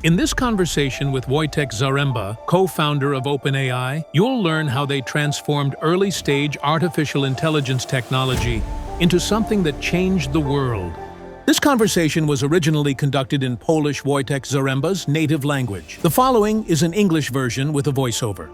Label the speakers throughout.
Speaker 1: In this conversation with Wojtek Zaremba, co-founder of OpenAI, you'll learn how they transformed early-stage artificial intelligence technology into something that changed the world. This conversation was originally conducted in Polish Wojtek Zaremba's native language. The following is an English version with a voiceover.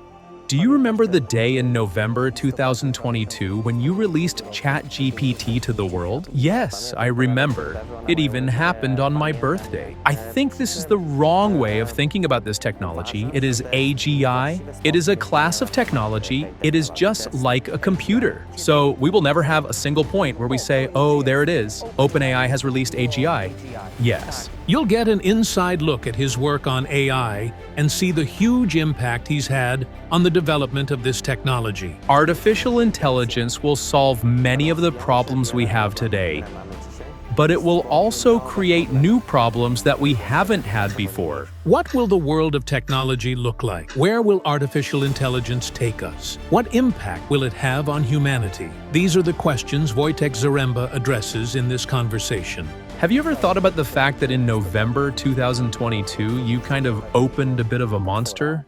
Speaker 2: Do you remember the day in November 2022 when you released ChatGPT to the world? Yes, I remember. It even happened on my birthday. I think this is the wrong way of thinking about this technology. It is AGI. It is a class of technology. It is just like a computer. So we will never have a single point where we say, oh, there it is. OpenAI has released AGI. Yes.
Speaker 1: You'll get an inside look at his work on AI and see the huge impact he's had on the development of this technology.
Speaker 2: Artificial intelligence will solve many of the problems we have today, but it will also create new problems that we haven't had before.
Speaker 1: What will the world of technology look like? Where will artificial intelligence take us? What impact will it have on humanity? These are the questions Wojtek Zaremba addresses in this conversation.
Speaker 2: Have you ever thought about the fact that in November 2022, you kind of opened a bit of a monster?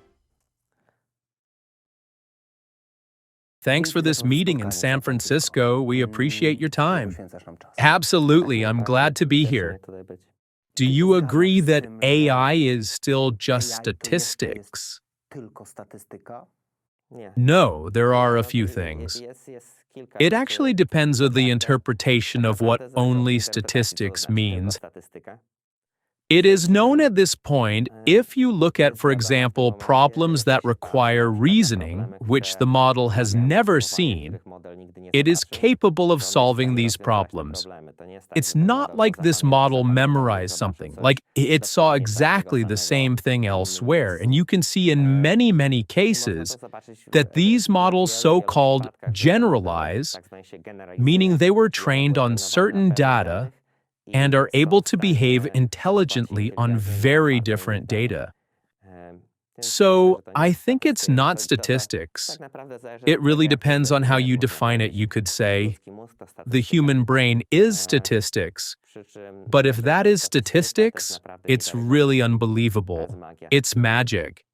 Speaker 2: Thanks for this meeting in San Francisco. We appreciate your time. Absolutely, I'm glad to be here. Do you agree that AI is still just statistics? No, there are a few things. It actually depends on the interpretation of what only statistics means. It is known at this point, if you look at, for example, problems that require reasoning, which the model has never seen, it is capable of solving these problems. It's not like this model memorized something, like it saw exactly the same thing elsewhere, and you can see in many cases that these models so-called generalize, meaning they were trained on certain data and are able to behave intelligently on very different data. So, I think it's not statistics. It really depends on how you define it. You could say, the human brain is statistics. But if that is statistics, it's really unbelievable. It's magic.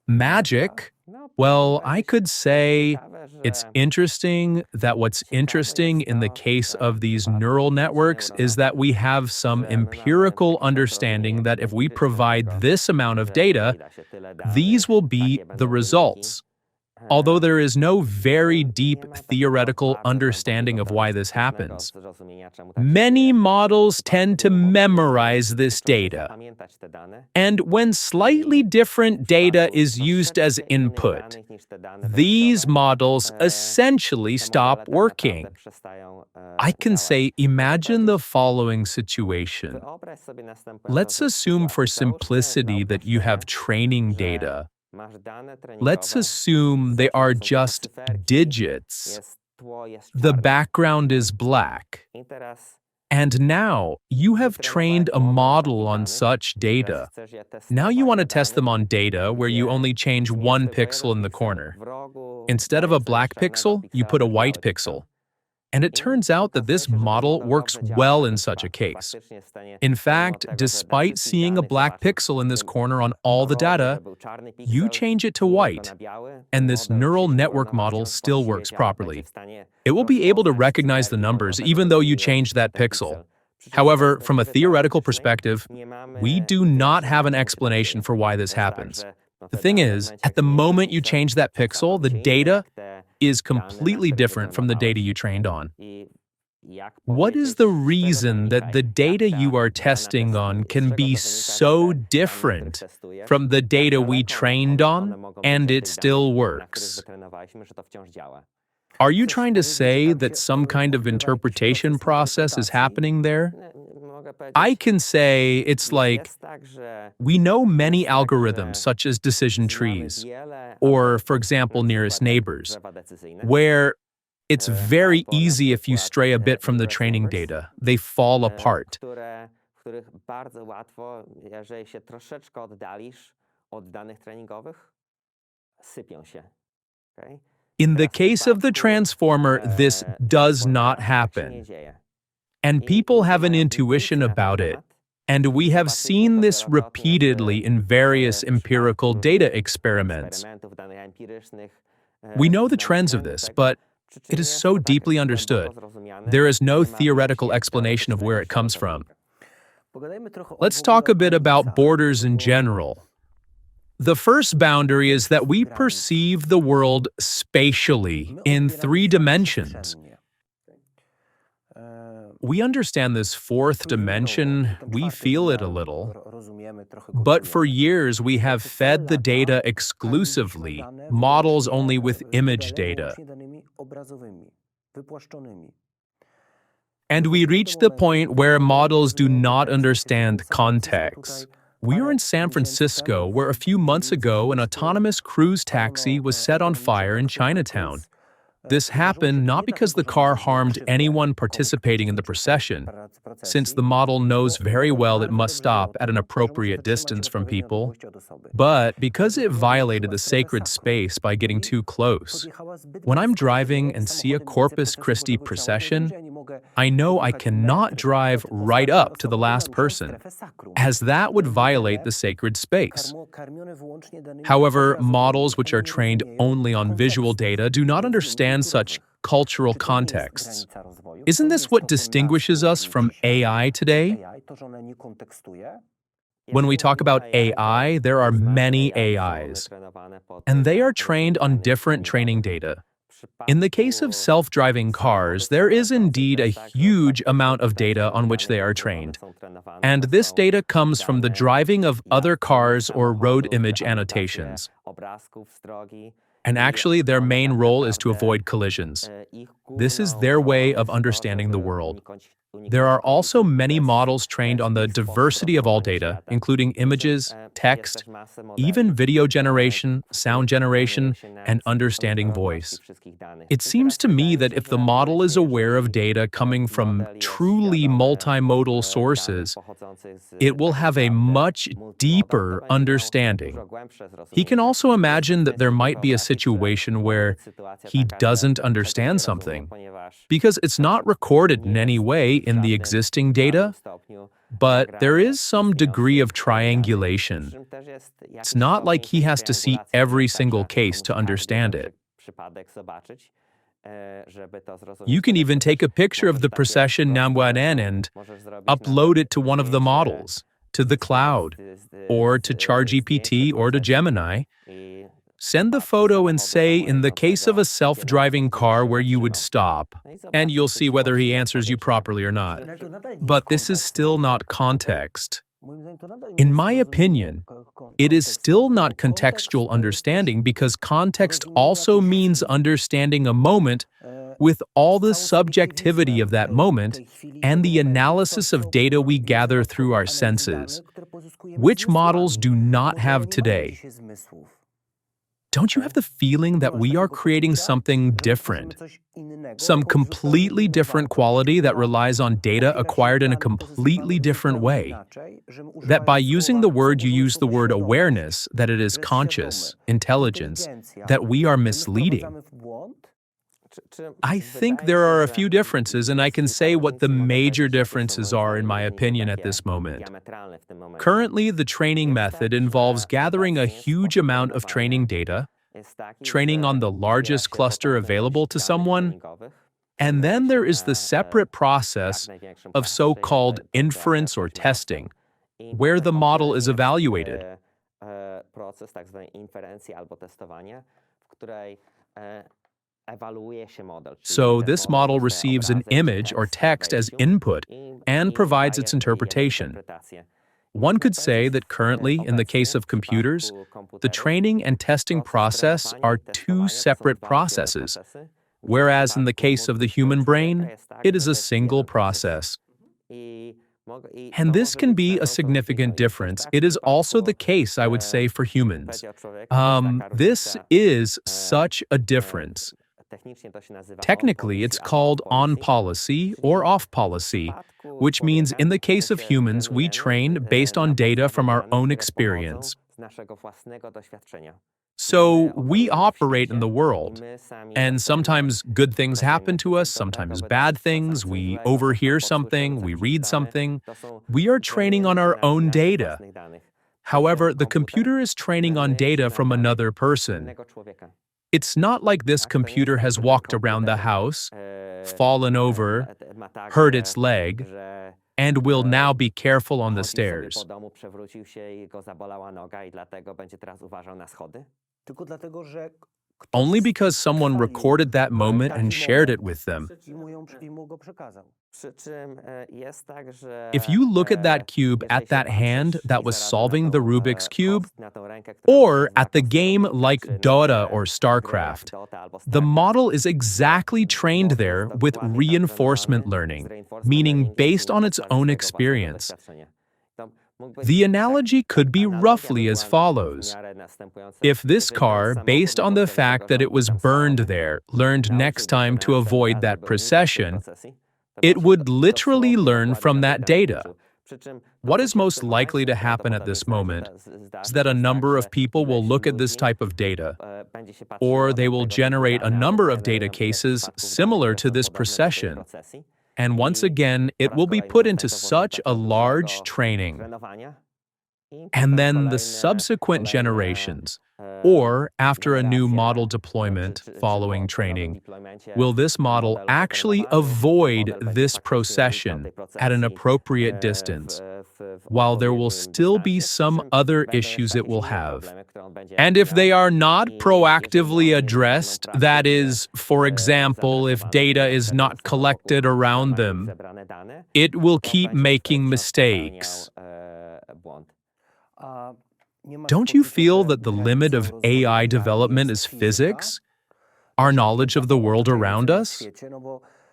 Speaker 2: Magic? Well, I could say it's interesting that what's interesting in the case of these neural networks is that we have some empirical understanding that if we provide this amount of data, these will be the results. Although there is no very deep theoretical understanding of why this happens. Many models tend to memorize this data. And when slightly different data is used as input, these models essentially stop working. I can say, imagine the following situation. Let's assume for simplicity that you have training data. Let's assume they are just digits. The background is black. And now you have trained a model on such data. Now you want to test them on data where you only change one pixel in the corner. Instead of a black pixel, you put a white pixel. And it turns out that this model works well in such a case. In fact, despite seeing a black pixel in this corner on all the data, you change it to white, and this neural network model still works properly. It will be able to recognize the numbers even though you changed that pixel. However, from a theoretical perspective, we do not have an explanation for why this happens. The thing is, at the moment you change that pixel, the data is completely different from the data you trained on. What is the reason that the data you are testing on can be so different from the data we trained on, and it still works? Are you trying to say that some kind of interpretation process is happening there? I can say it's like, we know many algorithms such as decision trees, or, for example, nearest neighbors, where it's very easy if you stray a bit from the training data. They fall apart. In the case of the transformer, this does not happen. And people have an intuition about it. And we have seen this repeatedly in various empirical data experiments. We know the trends of this, but it is so deeply understood. There is no theoretical explanation of where it comes from. Let's talk a bit about borders in general. The first boundary is that we perceive the world spatially in 3 dimensions. We understand this 4th dimension, we feel it a little. But for years we have fed the data exclusively, models only with image data. And we reach the point where models do not understand context. We are in San Francisco, where a few months ago an autonomous cruise taxi was set on fire in Chinatown. This happened not because the car harmed anyone participating in the procession, since the model knows very well it must stop at an appropriate distance from people, but because it violated the sacred space by getting too close. When I'm driving and see a Corpus Christi procession, I know I cannot drive right up to the last person, as that would violate the sacred space. However, models which are trained only on visual data do not understand such cultural contexts. Isn't this what distinguishes us from AI today? When we talk about AI, there are many AIs, and they are trained on different training data. In the case of self-driving cars, there is indeed a huge amount of data on which they are trained. And this data comes from the driving of other cars or road image annotations. And actually, their main role is to avoid collisions. This is their way of understanding the world. There are also many models trained on the diversity of all data, including images, text, even video generation, sound generation, and understanding voice. It seems to me that if the model is aware of data coming from truly multimodal sources, it will have a much deeper understanding. He can also imagine that there might be a situation where he doesn't understand something, because it's not recorded in any way in the existing data, but there is some degree of triangulation. It's not like he has to see every single case to understand it. You can even take a picture of the procession Namwanen and upload it to one of the models, to the cloud, or to ChatGPT or to Gemini. Send the photo and say, in the case of a self-driving car, where you would stop, and you'll see whether he answers you properly or not. But this is still not context. In my opinion, it is still not contextual understanding, because context also means understanding a moment with all the subjectivity of that moment and the analysis of data we gather through our senses, which models do not have today. Don't you have the feeling that we are creating something different? Some completely different quality that relies on data acquired in a completely different way? That by using the word you use the word awareness, that it is conscious, intelligence, that we are misleading? I think there are a few differences, and I can say what the major differences are, in my opinion, at this moment. Currently, the training method involves gathering a huge amount of training data, training on the largest cluster available to someone, and then there is the separate process of so-called inference or testing, where the model is evaluated. So this model receives an image or text as input and provides its interpretation. One could say that currently, in the case of computers, the training and testing process are 2 separate processes, whereas in the case of the human brain, it is a single process. And this can be a significant difference. It is also the case, I would say, for humans. This is such a difference. Technically, it's called on-policy or off-policy, which means in the case of humans, we train based on data from our own experience. So we operate in the world, and sometimes good things happen to us, sometimes bad things, we overhear something, we read something. We are training on our own data. However, the computer is training on data from another person. It's not like this computer has walked around the house, fallen over, hurt its leg, and will now be careful on the stairs. Only because someone recorded that moment and shared it with them. If you look at that cube at that hand that was solving the Rubik's Cube, or at the game like Dota or StarCraft, the model is exactly trained there with reinforcement learning, meaning based on its own experience. The analogy could be roughly as follows. If this car, based on the fact that it was burned there, learned next time to avoid that procession, it would literally learn from that data. What is most likely to happen at this moment is that a number of people will look at this type of data, or they will generate a number of data cases similar to this procession. And once again, it will be put into such a large training. And then the subsequent generations, or after a new model deployment following training, will this model actually avoid this procession at an appropriate distance, while there will still be some other issues it will have. And if they are not proactively addressed, that is, for example, if data is not collected around them, it will keep making mistakes. Don't you feel that the limit of AI development is physics? Our knowledge of the world around us?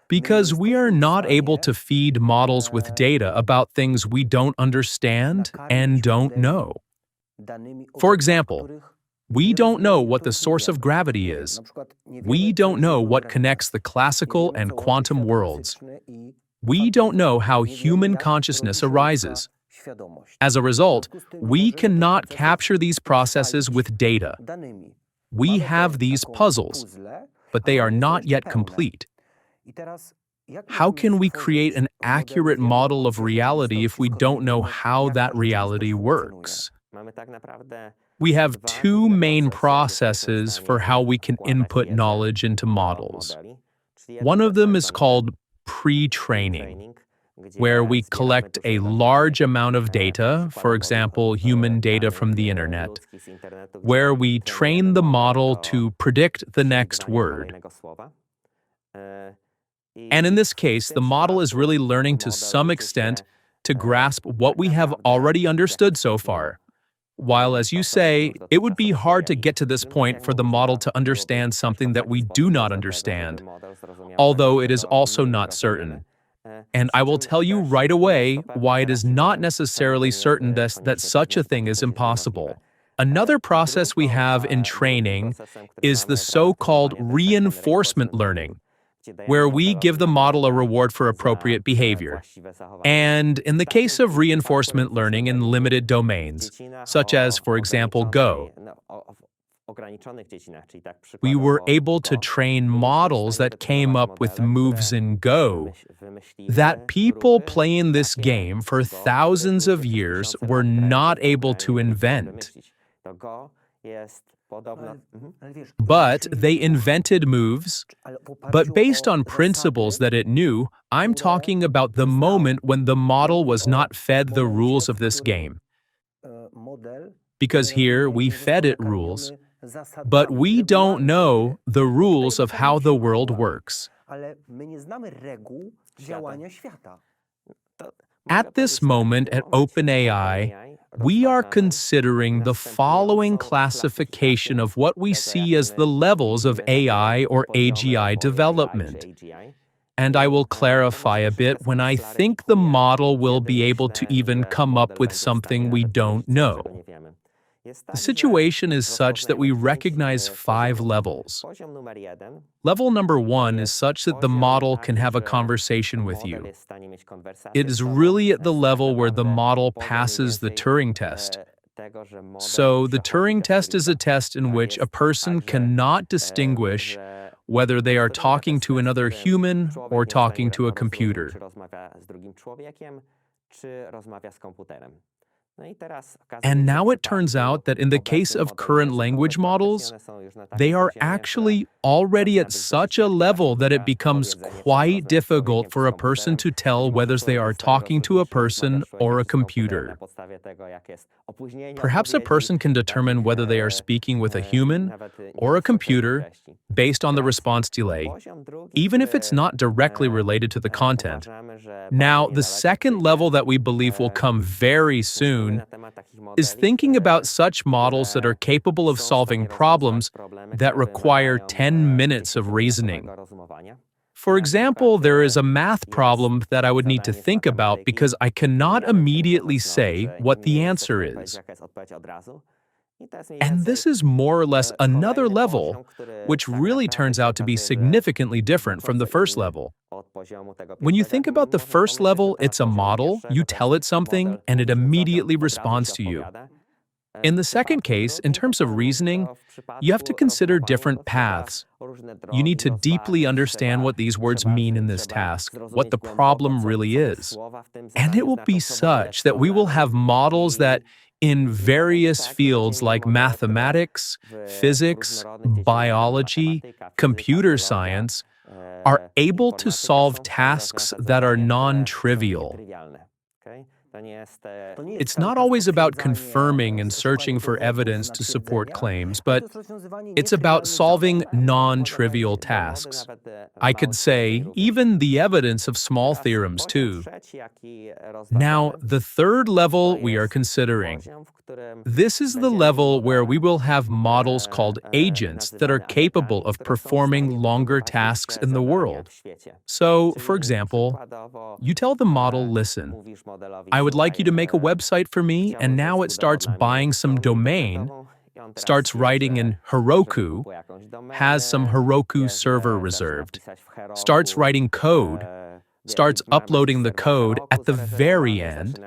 Speaker 2: Because we are not able to feed models with data about things we don't understand and don't know. For example, we don't know what the source of gravity is. We don't know what connects the classical and quantum worlds. We don't know how human consciousness arises. As a result, we cannot capture these processes with data. We have these puzzles, but they are not yet complete. How can we create an accurate model of reality if we don't know how that reality works? We have two main processes for how we can input knowledge into models. One of them is called pre-training, where we collect a large amount of data, for example, human data from the internet, where we train the model to predict the next word. And in this case, the model is really learning to some extent to grasp what we have already understood so far. While, as you say, it would be hard to get to this point for the model to understand something that we do not understand, although it is also not certain. And I will tell you right away why it is not necessarily certain that such a thing is impossible. Another process we have in training is the so-called reinforcement learning, where we give the model a reward for appropriate behavior. And in the case of reinforcement learning in limited domains, such as, for example, Go, we were able to train models that came up with moves in Go that people playing this game for thousands of years were not able to invent. But they invented moves, but based on principles that it knew. I'm talking about the moment when the model was not fed the rules of this game. Because here we fed it rules, but we don't know the rules of how the world works. At this moment at OpenAI, we are considering the following classification of what we see as the levels of AI or AGI development. And I will clarify a bit when I think the model will be able to even come up with something we don't know. The situation is such that we recognize 5 levels. Level number 1 is such that the model can have a conversation with you. It is really at the level where the model passes the Turing test, So the Turing test is a test in which a person cannot distinguish whether they are talking to another human or talking to a computer. And now it turns out that in the case of current language models, they are actually already at such a level that it becomes quite difficult for a person to tell whether they are talking to a person or a computer. Perhaps a person can determine whether they are speaking with a human or a computer based on the response delay, even if it's not directly related to the content. Now, the second level that we believe will come very soon is thinking about such models that are capable of solving problems that require 10 minutes of reasoning. For example, there is a math problem that I would need to think about because I cannot immediately say what the answer is. And this is more or less another level, which really turns out to be significantly different from the first level. When you think about the first level, it's a model, you tell it something, and it immediately responds to you. In the second case, in terms of reasoning, you have to consider different paths. You need to deeply understand what these words mean in this task, what the problem really is. And it will be such that we will have models that, in various fields like mathematics, physics, biology, computer science, are able to solve tasks that are non-trivial. It's not always about confirming and searching for evidence to support claims, but it's about solving non-trivial tasks. I could say even the evidence of small theorems too. Now, the third level we are considering. This is the level where we will have models called agents that are capable of performing longer tasks in the world. So, for example, you tell the model, listen, I would like you to make a website for me, and now it starts buying some domain, starts writing in Heroku, has some Heroku server reserved, starts writing code, starts uploading the code at the very end.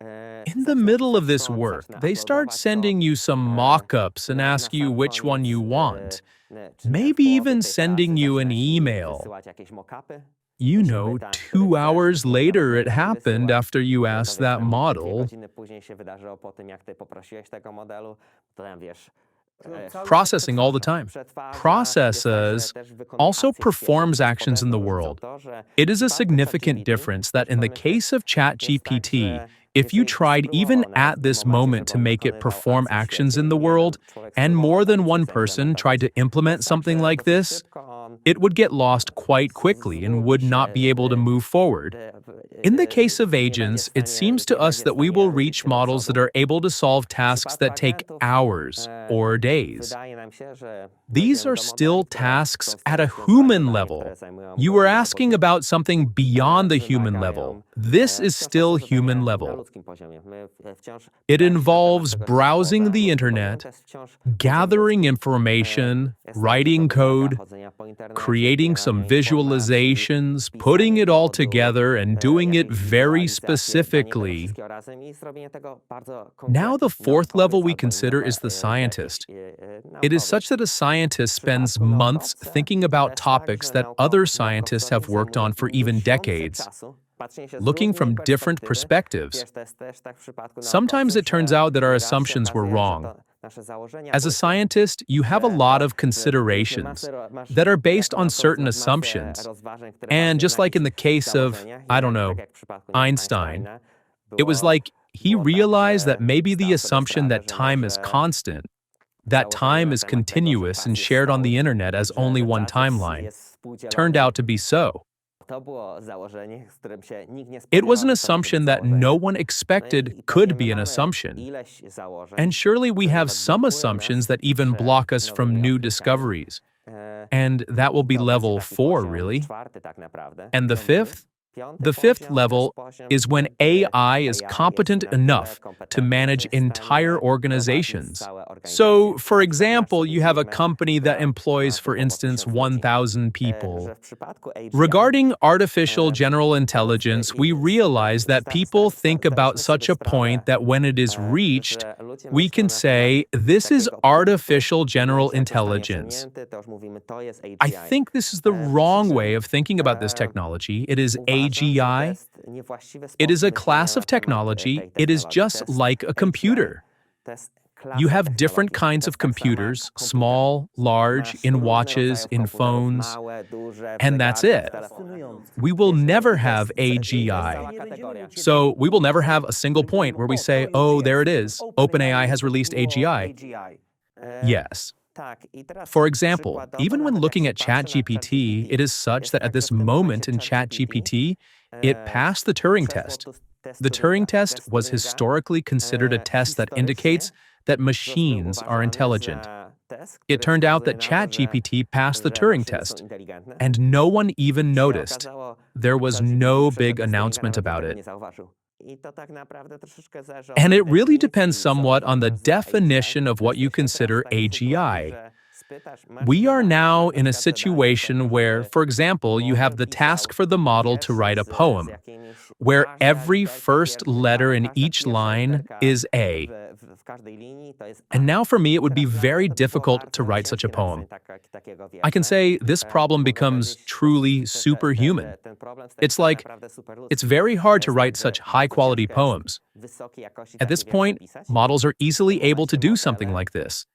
Speaker 2: In the middle of this work, they start sending you some mock-ups and ask you which one you want, maybe even sending you an email. 2 hours later it happened after you asked that model. Processing all the time. Processes also performs actions in the world. It is a significant difference that in the case of ChatGPT, if you tried even at this moment to make it perform actions in the world, and more than one person tried to implement something like this, it would get lost quite quickly and would not be able to move forward. In the case of agents, it seems to us that we will reach models that are able to solve tasks that take hours or days. These are still tasks at a human level. You were asking about something beyond the human level. This is still human level. It involves browsing the internet, gathering information, writing code, creating some visualizations, putting it all together, and doing it very specifically. Now the fourth level we consider is the scientist. It is such that a scientist spends months thinking about topics that other scientists have worked on for even decades, looking from different perspectives. Sometimes it turns out that our assumptions were wrong. As a scientist, you have a lot of considerations that are based on certain assumptions. And just like in the case of, Einstein, it was like he realized that maybe the assumption that time is constant, that time is continuous and shared on the internet as only one timeline, turned out to be so. It was an assumption that no one expected could be an assumption. And surely we have some assumptions that even block us from new discoveries. And that will be level 4, really. And the fifth? The fifth level is when AI is competent enough to manage entire organizations. So, for example, you have a company that employs, for instance, 1,000 people. Regarding artificial general intelligence, we realize that people think about such a point that when it is reached, we can say, this is artificial general intelligence. I think this is the wrong way of thinking about this technology. It is AGI. It is a class of technology. It is just like a computer. You have different kinds of computers, small, large, in watches, in phones, and that's it. We will never have AGI. So we will never have a single point where we say, oh, there it is, OpenAI has released AGI. Yes. For example, even when looking at ChatGPT, it is such that at this moment in ChatGPT, it passed the Turing test. The Turing test was historically considered a test that indicates that machines are intelligent. It turned out that ChatGPT passed the Turing test, and no one even noticed. There was no big announcement about it. And it really depends somewhat on the definition of what you consider AGI. We are now in a situation where, for example, you have the task for the model to write a poem, where every first letter in each line is A. And now for me, it would be very difficult to write such a poem. I can say this problem becomes truly superhuman. It's like, it's very hard to write such high-quality poems. At this point, models are easily able to do something like this.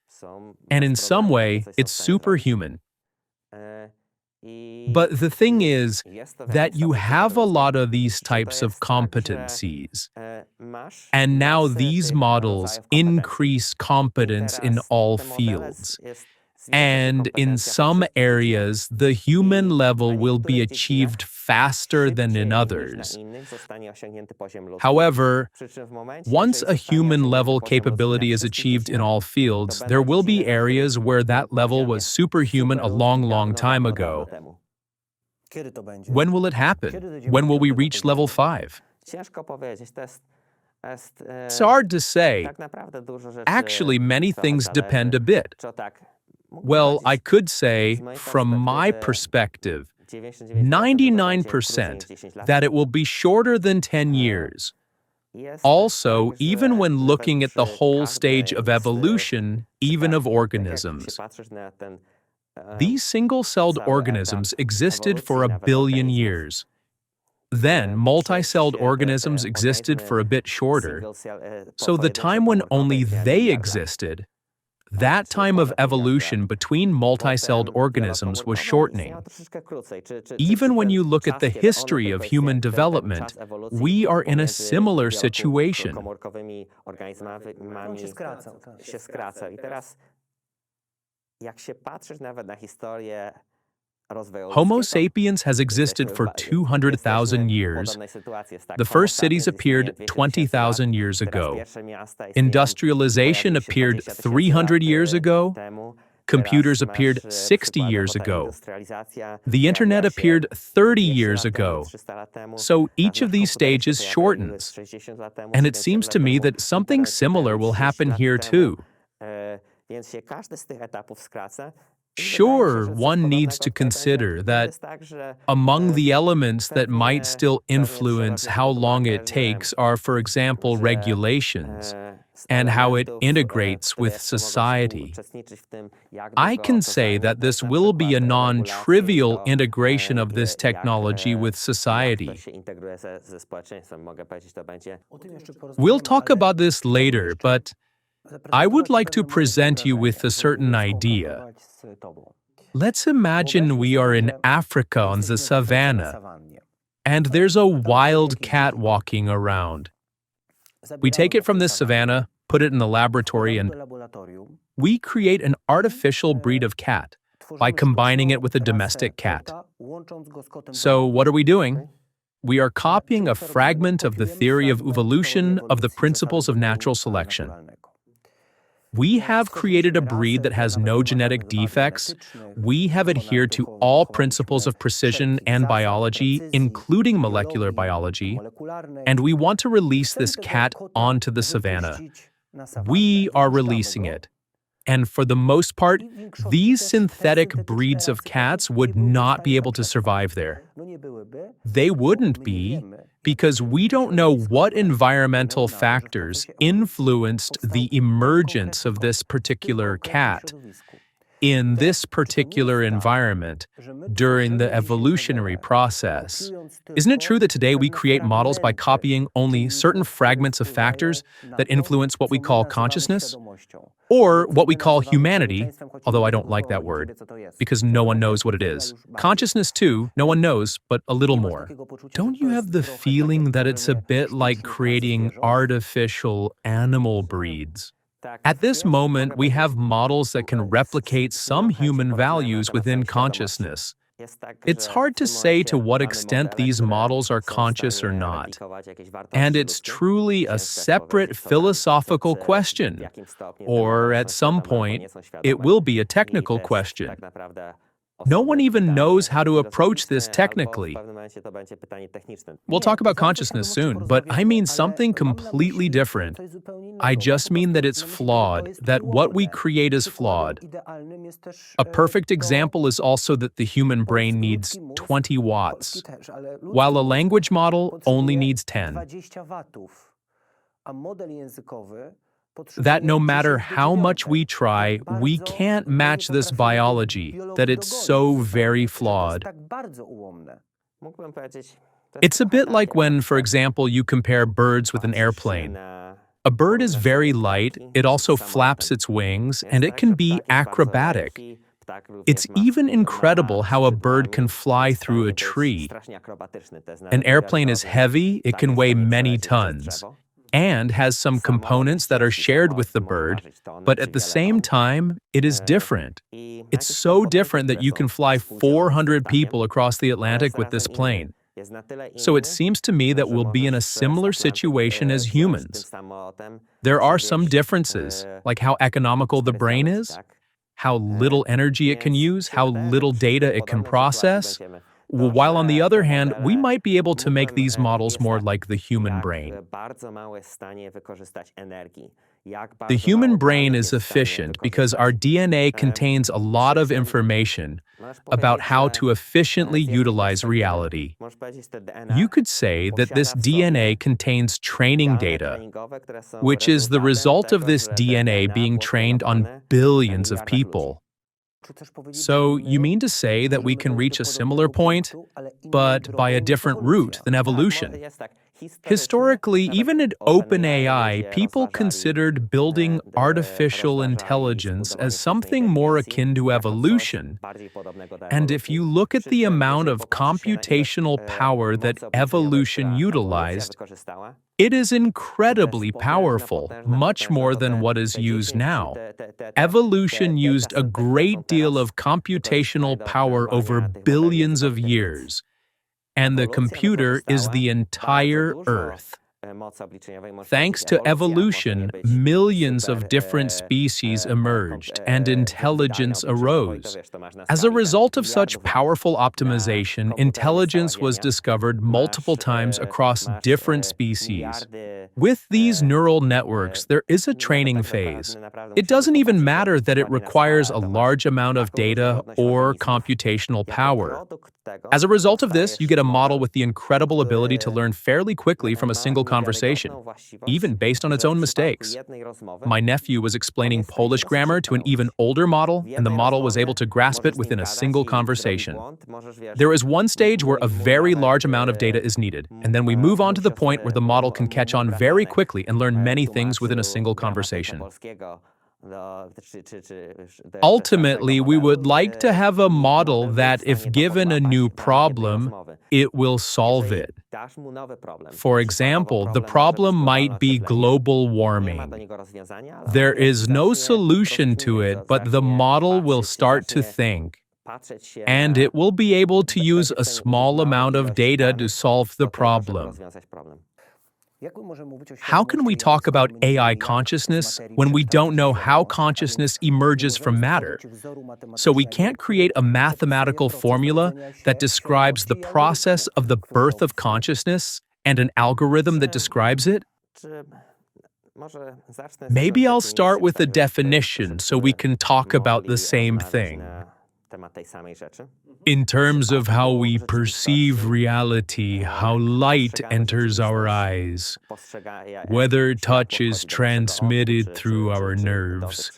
Speaker 2: And in some way, it's superhuman. But the thing is that you have a lot of these types of competencies. And now these models increase competence in all fields. And in some areas, the human level will be achieved faster than in others. However, once a human-level capability is achieved in all fields, there will be areas where that level was superhuman a long, long time ago. When will it happen? When will we reach level 5? It's hard to say. Actually, many things depend a bit. Well, I could say, from my perspective, 99% that it will be shorter than 10 years. Also, even when looking at the whole stage of evolution, even of organisms, these single-celled organisms existed for 1 billion years. Then, multi-celled organisms existed for a bit shorter. So the time when only they existed, that time of evolution between multi-celled organisms was shortening. Even when you look at the history of human development, we are in a similar situation. Homo sapiens has existed for 200,000 years. The first cities appeared 20,000 years ago. Industrialization appeared 300 years ago. Computers appeared 60 years ago. The internet appeared 30 years ago. So each of these stages shortens. And it seems to me that something similar will happen here too. Sure, one needs to consider that among the elements that might still influence how long it takes are, for example, regulations and how it integrates with society. I can say that this will be a non-trivial integration of this technology with society. We'll talk about this later, but I would like to present you with a certain idea. Let's imagine we are in Africa on the savannah, and there's a wild cat walking around. We take it from this savannah, put it in the laboratory, and we create an artificial breed of cat by combining it with a domestic cat. So what are we doing? We are copying a fragment of the theory of evolution of the principles of natural selection. We have created a breed that has no genetic defects. We have adhered to all principles of precision and biology, including molecular biology, and we want to release this cat onto the savannah. We are releasing it. And for the most part, these synthetic breeds of cats would not be able to survive there. They wouldn't be because we don't know what environmental factors influenced the emergence of this particular cat in this particular environment during the evolutionary process. Isn't it true that today we create models by copying only certain fragments of factors that influence what we call consciousness? Or what we call humanity, although I don't like that word, because no one knows what it is. Consciousness too, no one knows, but a little more. Don't you have the feeling that it's a bit like creating artificial animal breeds? At this moment, we have models that can replicate some human values within consciousness. It's hard to say to what extent these models are conscious or not. And it's truly a separate philosophical question, or at some point, it will be a technical question. No one even knows how to approach this technically. We'll talk about consciousness soon, but I mean something completely different. I just mean that it's flawed, that what we create is flawed. A perfect example is also that the human brain needs 20 watts, while a language model only needs 10. That no matter how much we try, we can't match this biology, that it's so very flawed. It's a bit like when, for example, you compare birds with an airplane. A bird is very light, it also flaps its wings, and it can be acrobatic. It's even incredible how a bird can fly through a tree. An airplane is heavy, it can weigh many tons, and has some components that are shared with the bird, but at the same time, it is different. It's so different that you can fly 400 people across the Atlantic with this plane. So it seems to me that we'll be in a similar situation as humans. There are some differences, like how economical the brain is, how little energy it can use, how little data it can process, while on the other hand, we might be able to make these models more like the human brain. The human brain is efficient because our DNA contains a lot of information about how to efficiently utilize reality. You could say that this DNA contains training data, which is the result of this DNA being trained on billions of people. So you mean to say that we can reach a similar point, but by a different route than evolution? Historically, even at OpenAI, people considered building artificial intelligence as something more akin to evolution. And if you look at the amount of computational power that evolution utilized, it is incredibly powerful, much more than what is used now. Evolution used a great deal of computational power over billions of years, and the computer is the entire Earth. Thanks to evolution, millions of different species emerged and intelligence arose. As a result of such powerful optimization, intelligence was discovered multiple times across different species. With these neural networks, there is a training phase. It doesn't even matter that it requires a large amount of data or computational power. As a result of this, you get a model with the incredible ability to learn fairly quickly from a single conversation, even based on its own mistakes. My nephew was explaining Polish grammar to an even older model, and the model was able to grasp it within a single conversation. There is one stage where a very large amount of data is needed, and then we move on to the point where the model can catch on very quickly and learn many things within a single conversation. Ultimately, we would like to have a model that, if given a new problem, it will solve it. For example, the problem might be global warming. There is no solution to it, but the model will start to think, and it will be able to use a small amount of data to solve the problem. How can we talk about AI consciousness when we don't know how consciousness emerges from matter? So we can't create a mathematical formula that describes the process of the birth of consciousness and an algorithm that describes it? Maybe I'll start with a definition so we can talk about the same thing. In terms of how we perceive reality, how light enters our eyes, whether touch is transmitted through our nerves,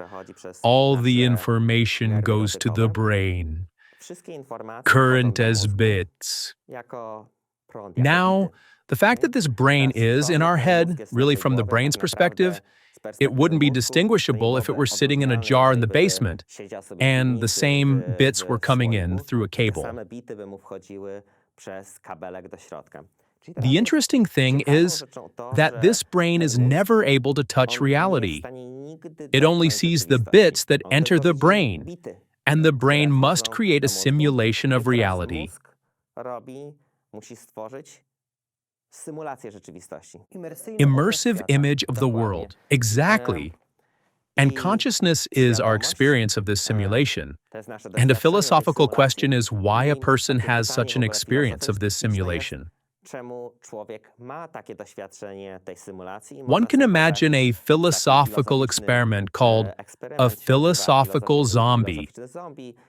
Speaker 2: all the information goes to the brain, current as bits. Now, the fact that this brain is in our head, really from the brain's perspective, it wouldn't be distinguishable if it were sitting in a jar in the basement and the same bits were coming in through a cable. The interesting thing is that this brain is never able to touch reality. It only sees the bits that enter the brain, and the brain must create a simulation of reality. Immersive image of the world. Exactly. And consciousness is our experience of this simulation. And a philosophical question is why a person has such an experience of this simulation. One can imagine a philosophical experiment called a philosophical zombie,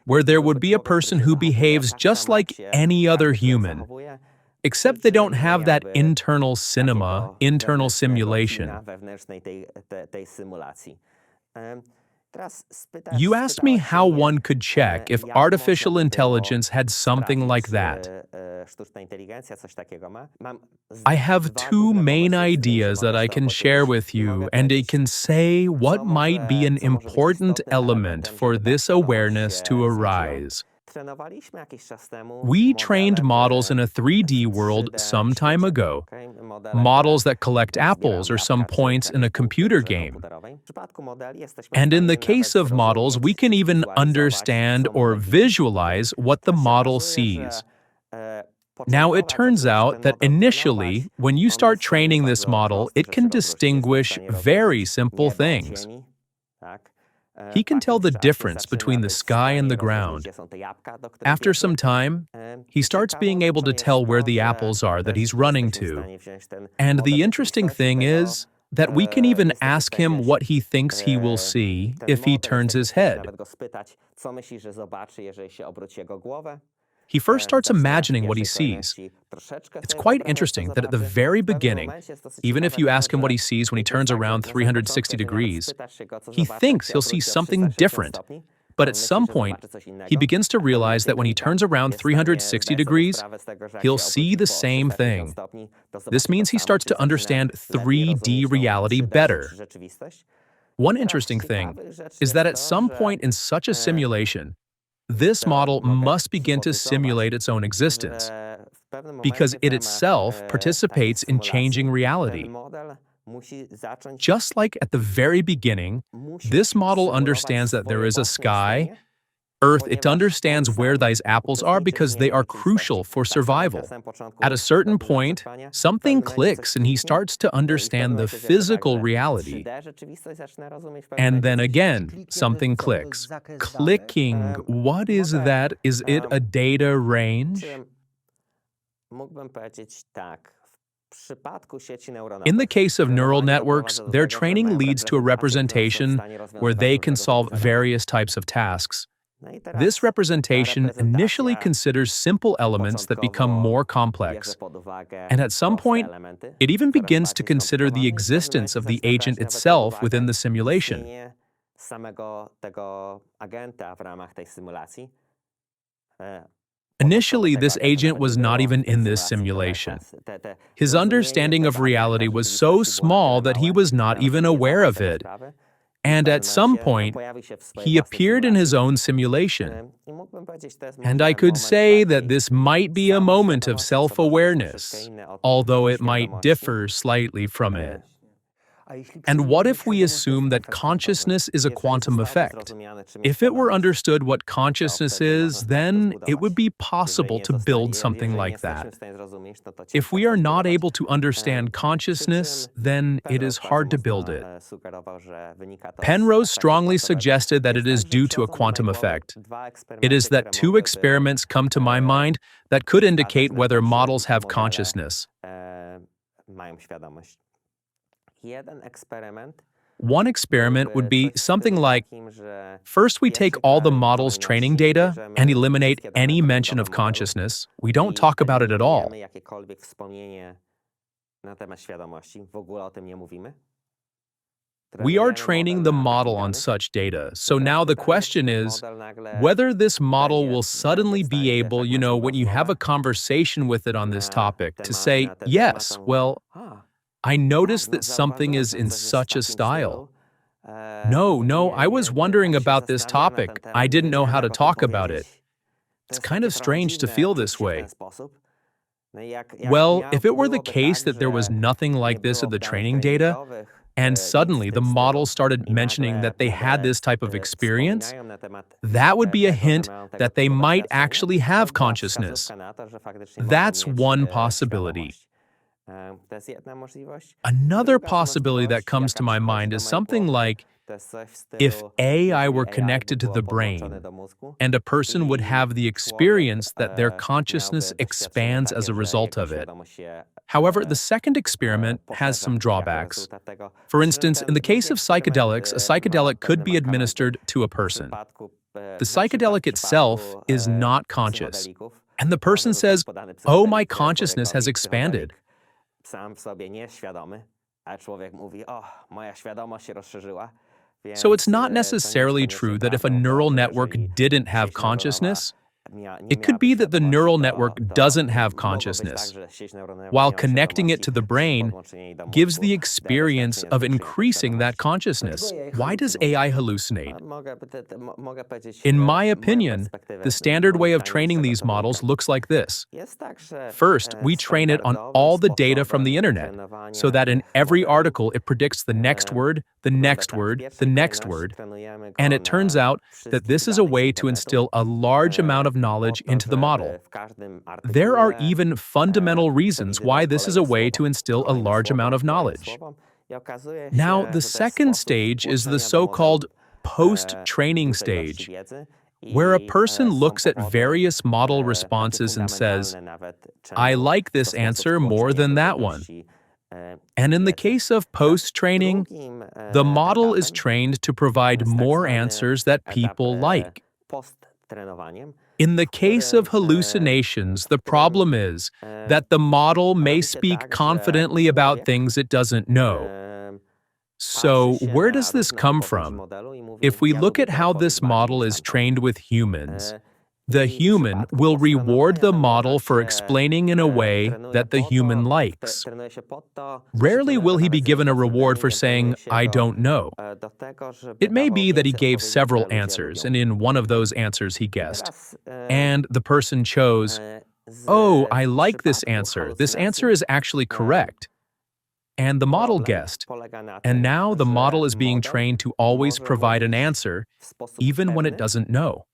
Speaker 2: where there would be a person who behaves just like any other human, except they don't have that internal cinema, internal simulation. You asked me how one could check if artificial intelligence had something like that. I have two main ideas that I can share with you, and it can say what might be an important element for this awareness to arise. We trained models in a 3D world some time ago, models that collect apples or some points in a computer game. And in the case of models, we can even understand or visualize what the model sees. Now, it turns out that initially, when you start training this model, it can distinguish very simple things. He can tell the difference between the sky and the ground. After some time, he starts being able to tell where the apples are that he's running to. And the interesting thing is that we can even ask him what he thinks he will see if he turns his head. He first starts imagining what he sees. It's quite interesting that at the very beginning, even if you ask him what he sees when he turns around 360 degrees, he thinks he'll see something different. But at some point, he begins to realize that when he turns around 360 degrees, he'll see the same thing. This means he starts to understand 3D reality better. One interesting thing is that at some point in such a simulation, this model must begin to simulate its own existence, because it itself participates in changing reality. Just like at the very beginning, this model understands that there is a sky, Earth, it understands where these apples are because they are crucial for survival. At a certain point, something clicks and he starts to understand the physical reality. And then again, something clicks. Clicking, what is that? Is it a data range? In the case of neural networks, their training leads to a representation where they can solve various types of tasks. This representation initially considers simple elements that become more complex, and at some point, it even begins to consider the existence of the agent itself within the simulation. Initially, this agent was not even in this simulation. His understanding of reality was so small that he was not even aware of it. And at some point, he appeared in his own simulation. And I could say that this might be a moment of self-awareness, although it might differ slightly from it. And what if we assume that consciousness is a quantum effect? If it were understood what consciousness is, then it would be possible to build something like that. If we are not able to understand consciousness, then it is hard to build it. Penrose strongly suggested that it is due to a quantum effect. It is that two experiments come to my mind that could indicate whether models have consciousness. One experiment would be something like, first we take all the model's training data and eliminate any mention of consciousness. We don't talk about it at all. We are training the model on such data, so now the question is whether this model will suddenly be able, when you have a conversation with it on this topic, to say, yes, well, I noticed that something is in such a style. No, I was wondering about this topic. I didn't know how to talk about it. It's kind of strange to feel this way. Well, if it were the case that there was nothing like this in the training data, and suddenly the model started mentioning that they had this type of experience, that would be a hint that they might actually have consciousness. That's one possibility. Another possibility that comes to my mind is something like, if AI were connected to the brain, and a person would have the experience that their consciousness expands as a result of it. However, the second experiment has some drawbacks. For instance, in the case of psychedelics, a psychedelic could be administered to a person. The psychedelic itself is not conscious, and the person says, "Oh, my consciousness has expanded." So it's not necessarily true that if a neural network didn't have consciousness, it could be that the neural network doesn't have consciousness, while connecting it to the brain gives the experience of increasing that consciousness. Why does AI hallucinate? In my opinion, the standard way of training these models looks like this. First, we train it on all the data from the internet, so that in every article it predicts the next word, the next word, the next word, and it turns out that this is a way to instill a large amount of knowledge into the model. There are even fundamental reasons why this is a way to instill a large amount of knowledge. Now, the second stage is the so-called post-training stage, where a person looks at various model responses and says, "I like this answer more than that one." And in the case of post-training, the model is trained to provide more answers that people like. In the case of hallucinations, the problem is that the model may speak confidently about things it doesn't know. So, where does this come from? If we look at how this model is trained with humans, the human will reward the model for explaining in a way that the human likes. Rarely will he be given a reward for saying, "I don't know." It may be that he gave several answers, and in one of those answers he guessed. And the person chose, "Oh, I like this answer. This answer is actually correct." And the model guessed. And now the model is being trained to always provide an answer, even when it doesn't know.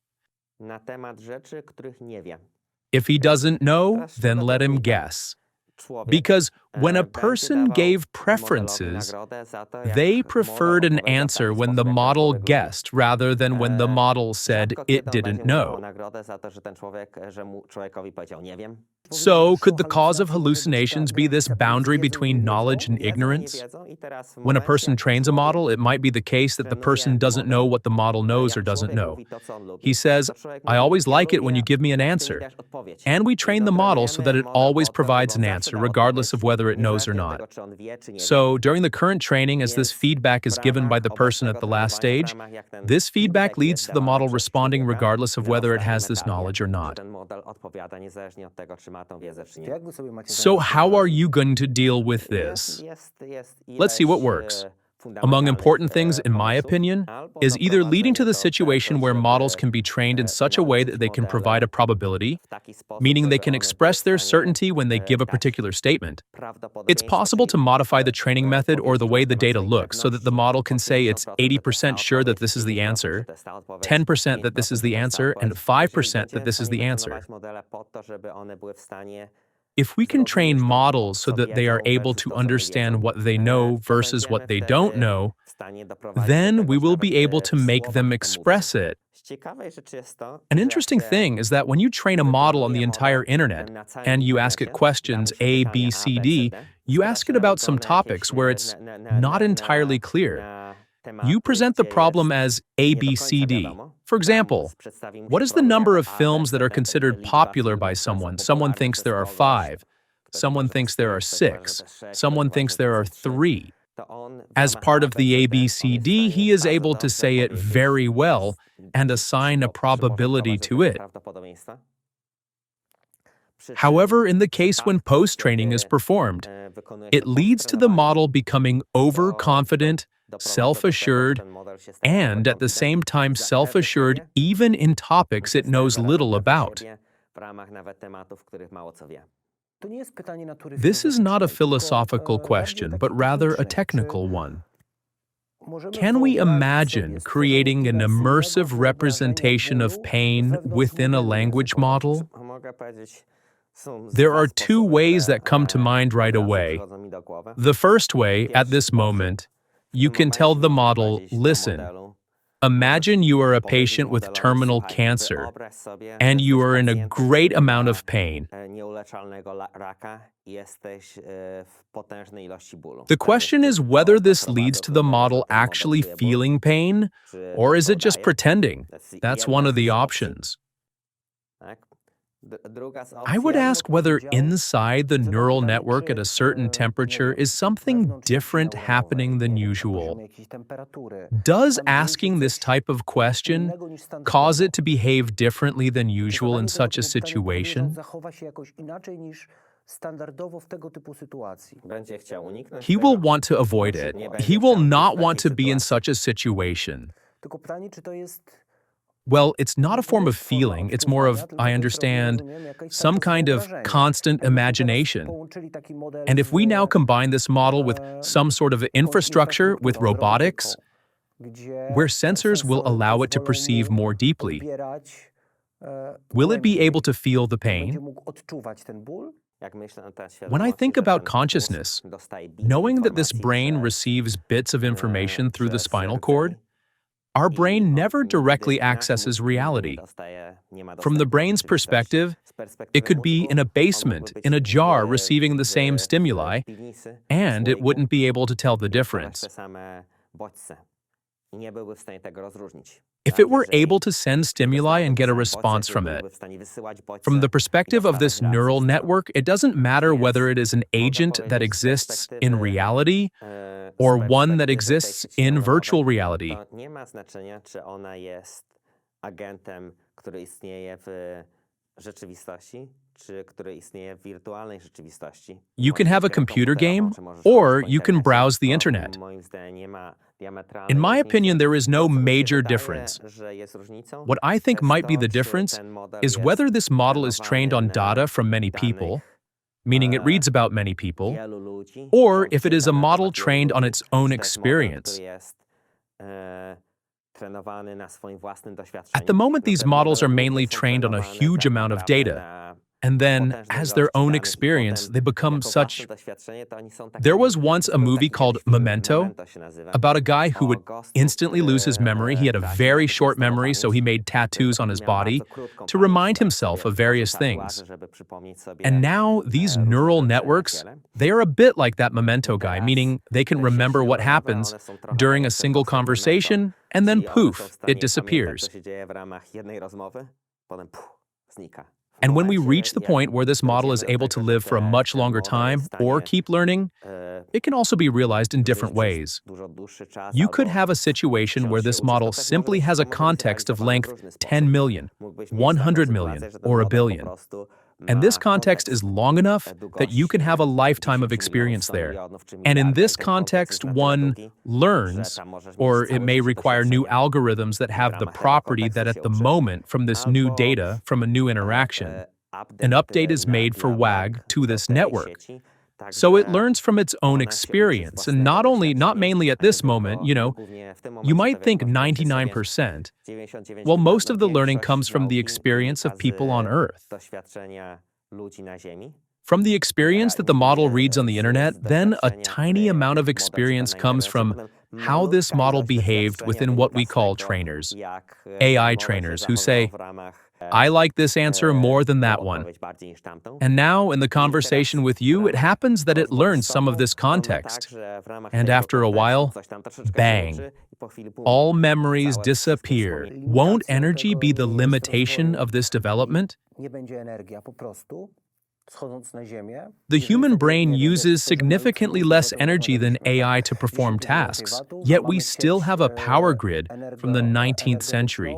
Speaker 2: If he doesn't know, then let him guess. Because when a person gave preferences, they preferred an answer when the model guessed rather than when the model said it didn't know. So, could the cause of hallucinations be this boundary between knowledge and ignorance? When a person trains a model, it might be the case that the person doesn't know what the model knows or doesn't know. He says, "I always like it when you give me an answer." And we train the model so that it always provides an answer, regardless of whether it knows or not. So, during the current training, as this feedback is given by the person at the last stage, this feedback leads to the model responding regardless of whether it has this knowledge or not. So how are you going to deal with this? Let's see what works. among important things, in my opinion, is either leading to the situation where models can be trained in such a way that they can provide a probability, meaning they can express their certainty when they give a particular statement. It's possible to modify the training method or the way the data looks so that the model can say it's 80% sure that this is the answer, 10% that this is the answer, and 5% that this is the answer. If we can train models so that they are able to understand what they know versus what they don't know, then we will be able to make them express it. An interesting thing is that when you train a model on the entire internet and you ask it questions A, B, C, D, you ask it about some topics where it's not entirely clear. You present the problem as A, B, C, D. For example, what is the number of films that are considered popular by someone? Someone thinks there are 5. Someone thinks there are 6. Someone thinks there are 3. As part of the ABCD, he is able to say it very well and assign a probability to it. However, in the case when post-training is performed, it leads to the model becoming overconfident, self-assured, and at the same time self-assured even in topics it knows little about. This is not a philosophical question, but rather a technical one. Can we imagine creating an immersive representation of pain within a language model? There are two ways that come to mind right away. The first way, at this moment, you can tell the model, listen, imagine you are a patient with terminal cancer, and you are in a great amount of pain. The question is whether this leads to the model actually feeling pain, or is it just pretending? That's one of the options. I would ask whether inside the neural network at a certain temperature is something different happening than usual. Does asking this type of question cause it to behave differently than usual in such a situation? He will want to avoid it. He will not want to be in such a situation. Well, it's not a form of feeling, it's more of, I understand, some kind of constant imagination. And if we now combine this model with some sort of infrastructure with robotics, where sensors will allow it to perceive more deeply, will it be able to feel the pain? When I think about consciousness, knowing that this brain receives bits of information through the spinal cord, our brain never directly accesses reality. From the brain's perspective, it could be in a basement, in a jar, receiving the same stimuli, and it wouldn't be able to tell the difference. If it were able to send stimuli and get a response from it, from the perspective of this neural network, it doesn't matter whether it is an agent that exists in reality or one that exists in virtual reality. You can have a computer game, or you can browse the internet. In my opinion, there is no major difference. What I think might be the difference is whether this model is trained on data from many people, meaning it reads about many people, or if it is a model trained on its own experience. At the moment, these models are mainly trained on a huge amount of data, and then, as their own experience, they become such... There was once a movie called Memento about a guy who would instantly lose his memory. He had a very short memory, so he made tattoos on his body to remind himself of various things. And now, these neural networks, they are a bit like that Memento guy, meaning they can remember what happens during a single conversation, and then poof, it disappears. And when we reach the point where this model is able to live for a much longer time or keep learning, it can also be realized in different ways. You could have a situation where this model simply has a context of length 10 million, 100 million, or a billion. And this context is long enough that you can have a lifetime of experience there. And in this context, one learns, or it may require new algorithms that have the property that at the moment from this new data, from a new interaction, an update is made for WAG to this network. So it learns from its own experience, and not mainly at this moment, you might think 99%. Well, most of the learning comes from the experience of people on Earth. From the experience that the model reads on the internet, then a tiny amount of experience comes from how this model behaved within what we call trainers, AI trainers, who say, I like this answer more than that one. And now, in the conversation with you, it happens that it learns some of this context. And after a while, bang, all memories disappear. Won't energy be the limitation of this development? The human brain uses significantly less energy than AI to perform tasks, yet we still have a power grid from the 19th century.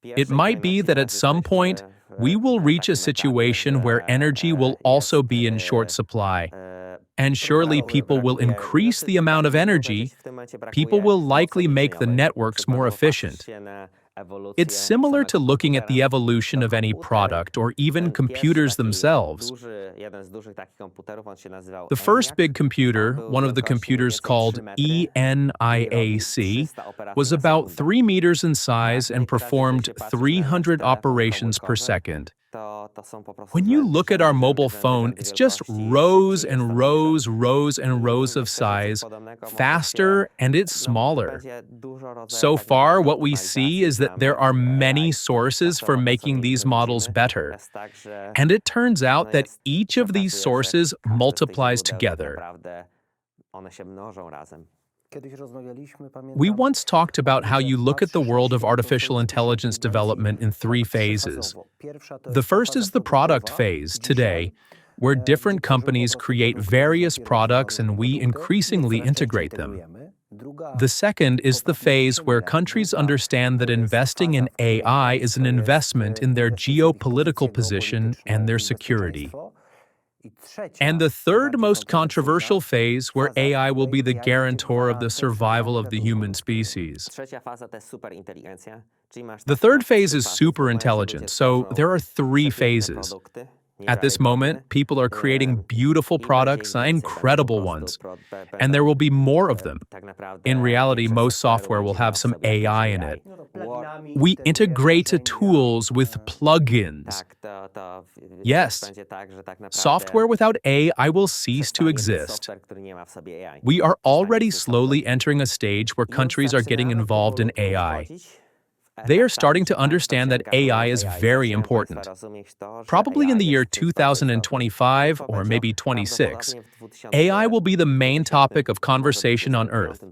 Speaker 2: It might be that at some point, we will reach a situation where energy will also be in short supply. And surely people will increase the amount of energy. People will likely make the networks more efficient. It's similar to looking at the evolution of any product or even computers themselves. The first big computer, one of the computers called ENIAC, was about 3 meters in size and performed 300 operations per second. When you look at our mobile phone, it's just rows and rows of size, faster, and it's smaller. So far, what we see is that there are many sources for making these models better. And it turns out that each of these sources multiplies together. We once talked about how you look at the world of artificial intelligence development in 3 phases. The first is the product phase, today, where different companies create various products and we increasingly integrate them. The second is the phase where countries understand that investing in AI is an investment in their geopolitical position and their security. And the third most controversial phase where AI will be the guarantor of the survival of the human species. The third phase is superintelligence, so there are 3 phases. At this moment, people are creating beautiful products, incredible ones, and there will be more of them. In reality, most software will have some AI in it. We integrate tools with plugins. Yes, software without AI will cease to exist. We are already slowly entering a stage where countries are getting involved in AI. They are starting to understand that AI is very important. Probably in the year 2025 or maybe 26, AI will be the main topic of conversation on Earth.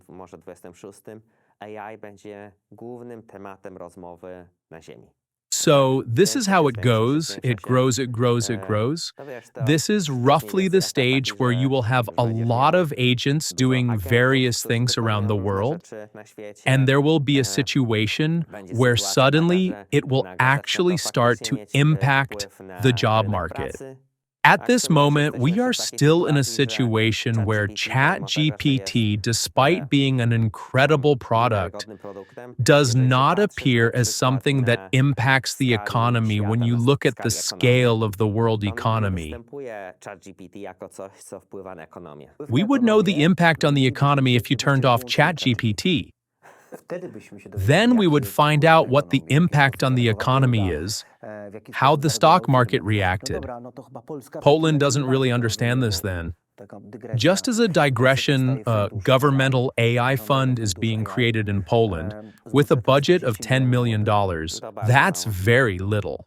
Speaker 2: So this is how it goes. It grows, it grows, it grows. This is roughly the stage where you will have a lot of agents doing various things around the world. And there will be a situation where suddenly it will actually start to impact the job market. At this moment, we are still in a situation where ChatGPT, despite being an incredible product, does not appear as something that impacts the economy when you look at the scale of the world economy. We would know the impact on the economy if you turned off ChatGPT. Then we would find out what the impact on the economy is, how the stock market reacted. Poland doesn't really understand this then. Just as a digression, a governmental AI fund is being created in Poland with a budget of $10 million. That's very little.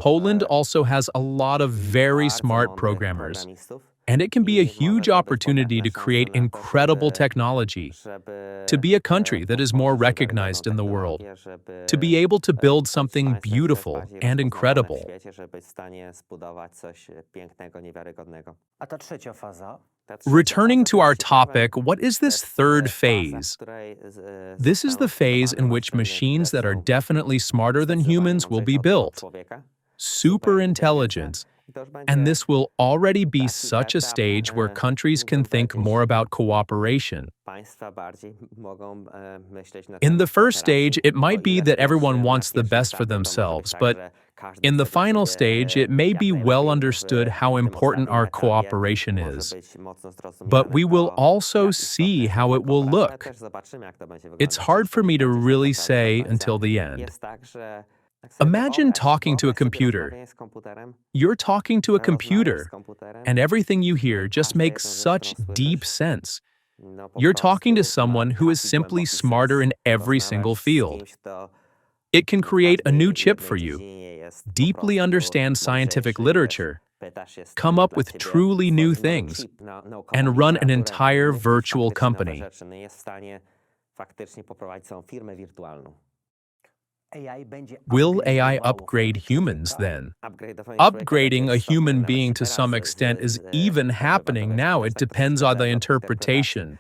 Speaker 2: Poland also has a lot of very smart programmers, and it can be a huge opportunity to create incredible technology, to be a country that is more recognized in the world, to be able to build something beautiful and incredible. Returning to our topic, what is this third phase? This is the phase in which machines that are definitely smarter than humans will be built. Superintelligence. And this will already be such a stage where countries can think more about cooperation. In the first stage, it might be that everyone wants the best for themselves, but in the final stage, it may be well understood how important our cooperation is. But we will also see how it will look. It's hard for me to really say until the end. Imagine talking to a computer. You're talking to a computer, and everything you hear just makes such deep sense. You're talking to someone who is simply smarter in every single field. It can create a new chip for you, deeply understand scientific literature, come up with truly new things, and run an entire virtual company. Will AI upgrade humans then? Upgrading a human being to some extent is even happening now. It depends on the interpretation.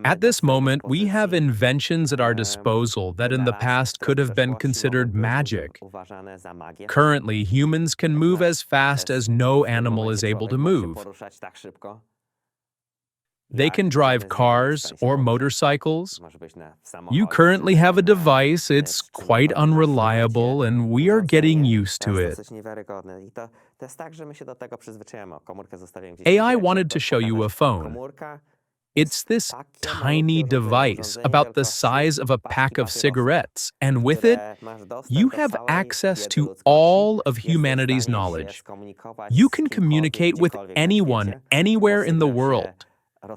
Speaker 2: At this moment, we have inventions at our disposal that in the past could have been considered magic. Currently, humans can move as fast as no animal is able to move. They can drive cars or motorcycles. You currently have a device, it's quite unreliable, and we are getting used to it. AI wanted to show you a phone. It's this tiny device about the size of a pack of cigarettes, and with it, you have access to all of humanity's knowledge. You can communicate with anyone, anywhere in the world,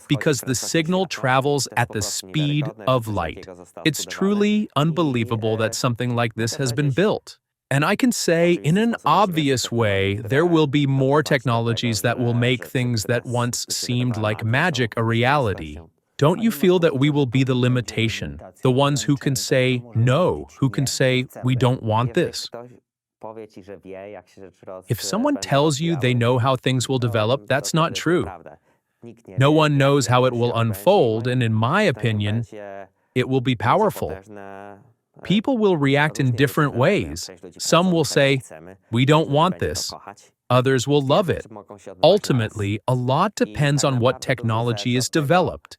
Speaker 2: because the signal travels at the speed of light. It's truly unbelievable that something like this has been built. And I can say, in an obvious way, there will be more technologies that will make things that once seemed like magic a reality. Don't you feel that we will be the limitation, the ones who can say no, who can say, we don't want this? If someone tells you they know how things will develop, that's not true. No one knows how it will unfold, and in my opinion, it will be powerful. People will react in different ways. Some will say, we don't want this. Others will love it. Ultimately, a lot depends on what technology is developed,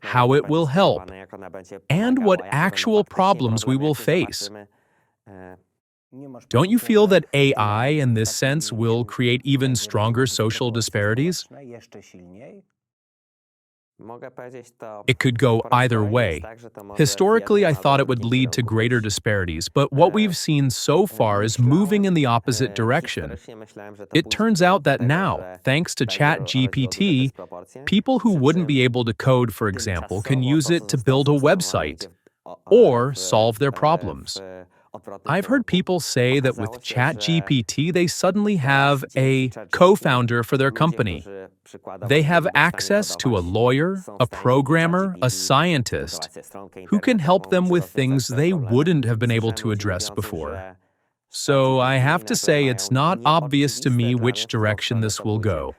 Speaker 2: how it will help, and what actual problems we will face. Don't you feel that AI, in this sense, will create even stronger social disparities? It could go either way. Historically, I thought it would lead to greater disparities, but what we've seen so far is moving in the opposite direction. It turns out that now, thanks to ChatGPT, people who wouldn't be able to code, for example, can use it to build a website or solve their problems. I've heard people say that with ChatGPT, they suddenly have a co-founder for their company. They have access to a lawyer, a programmer, a scientist, who can help them with things they wouldn't have been able to address before. So I have to say it's not obvious to me which direction this will go.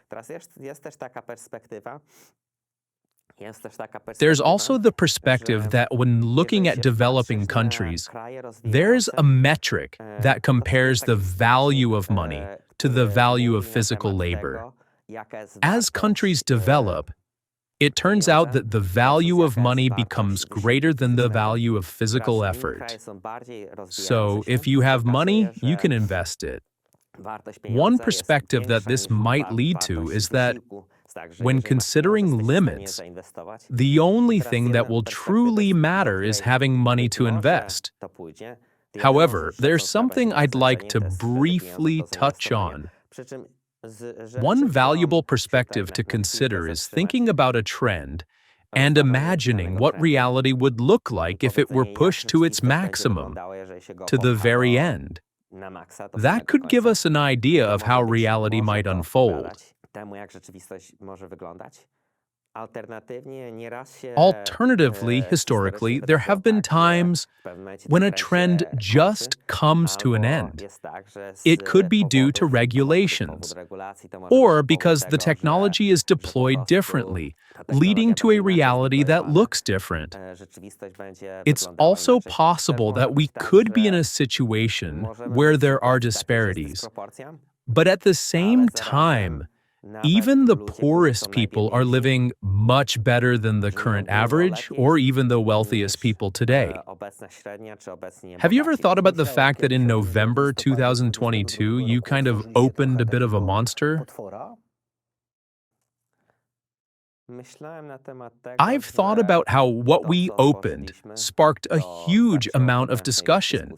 Speaker 2: There's also the perspective that when looking at developing countries, there's a metric that compares the value of money to the value of physical labor. As countries develop, it turns out that the value of money becomes greater than the value of physical effort. So if you have money, you can invest it. One perspective that this might lead to is that when considering limits, the only thing that will truly matter is having money to invest. However, there's something I'd like to briefly touch on. One valuable perspective to consider is thinking about a trend and imagining what reality would look like if it were pushed to its maximum, to the very end. That could give us an idea of how reality might unfold. Alternatively, historically, there have been times when a trend just comes to an end. It could be due to regulations, or because the technology is deployed differently, leading to a reality that looks different. It's also possible that we could be in a situation where there are disparities. But at the same time, even the poorest people are living much better than the current average or even the wealthiest people today. Have you ever thought about the fact that in November 2022, you kind of opened a bit of a monster? I've thought about how what we opened sparked a huge amount of discussion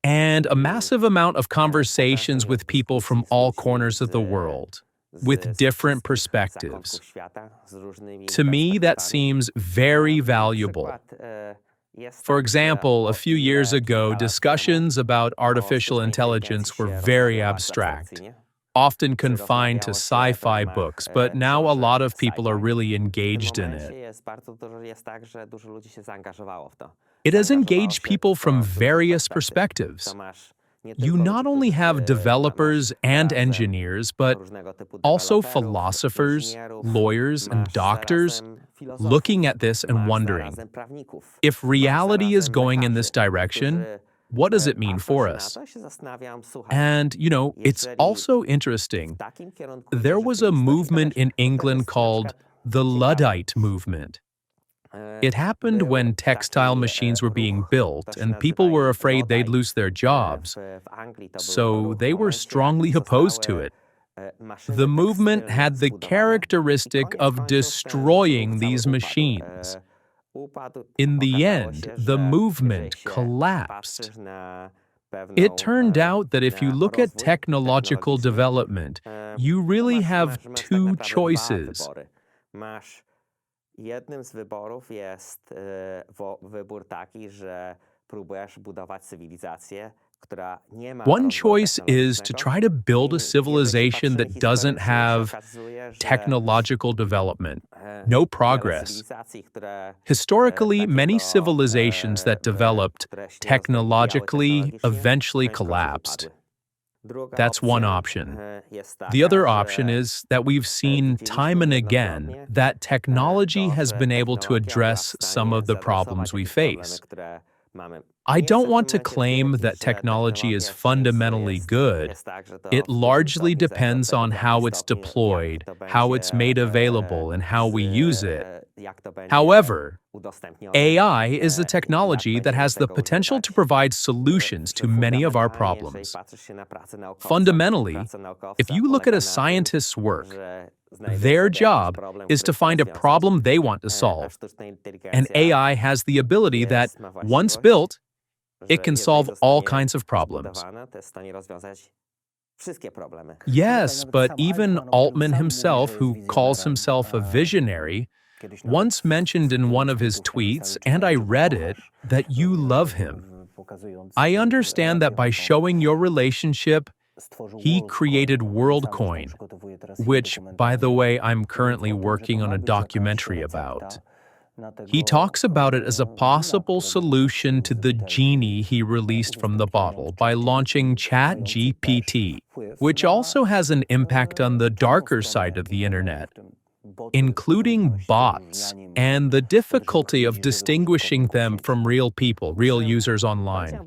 Speaker 2: and a massive amount of conversations with people from all corners of the world, with different perspectives. To me, that seems very valuable. For example, a few years ago, discussions about artificial intelligence were very abstract, often confined to sci-fi books, but now a lot of people are really engaged in it. It has engaged people from various perspectives. You not only have developers and engineers, but also philosophers, lawyers, and doctors looking at this and wondering, if reality is going in this direction, what does it mean for us? And, it's also interesting. There was a movement in England called the Luddite movement. It happened when textile machines were being built and people were afraid they'd lose their jobs, so they were strongly opposed to it. The movement had the characteristic of destroying these machines. In the end, the movement collapsed. It turned out that if you look at technological development, you really have two choices.
Speaker 3: Jednym z wyborów jest wybór taki, że próbujesz budować cywilizację, która nie ma.
Speaker 2: One choice is to try to build a civilization that doesn't have technological development, no progress. Historically, many civilizations that developed technologically eventually collapsed. That's one option. The other option is that we've seen time and again that technology has been able to address some of the problems we face. I don't want to claim that technology is fundamentally good. It largely depends on how it's deployed, how it's made available, and how we use it. However, AI is a technology that has the potential to provide solutions to many of our problems. Fundamentally, if you look at a scientist's work, their job is to find a problem they want to solve. And AI has the ability that, once built, it can solve all kinds of problems. Yes, but even Altman himself, who calls himself a visionary, once mentioned in one of his tweets, and I read it, that you love him. I understand that by showing your relationship, he created Worldcoin, which, by the way, I'm currently working on a documentary about. He talks about it as a possible solution to the genie he released from the bottle by launching ChatGPT, which also has an impact on the darker side of the internet, including bots and the difficulty of distinguishing them from real people, real users online.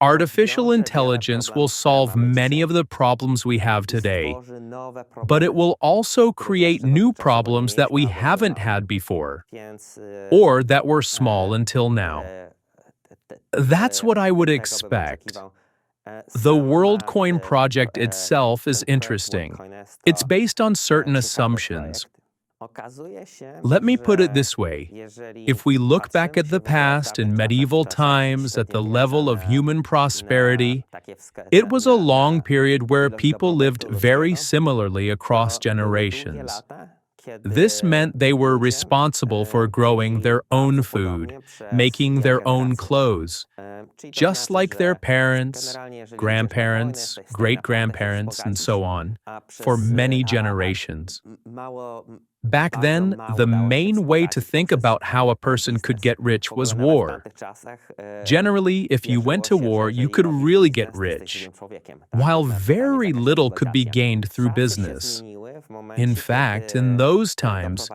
Speaker 2: Artificial intelligence will solve many of the problems we have today, but it will also create new problems that we haven't had before, or that were small until now. That's what I would expect. The Worldcoin project itself is interesting. It's based on certain assumptions. Let me put it this way. If we look back at the past in medieval times at the level of human prosperity, it was a long period where people lived very similarly across generations. This meant they were responsible for growing their own food, making their own clothes, just like their parents, grandparents, great-grandparents, and so on, for many generations. Back then, the main way to think about how a person could get rich was war. Generally, if you went to war, you could really get rich, while very little could be gained through business. In fact, in those times,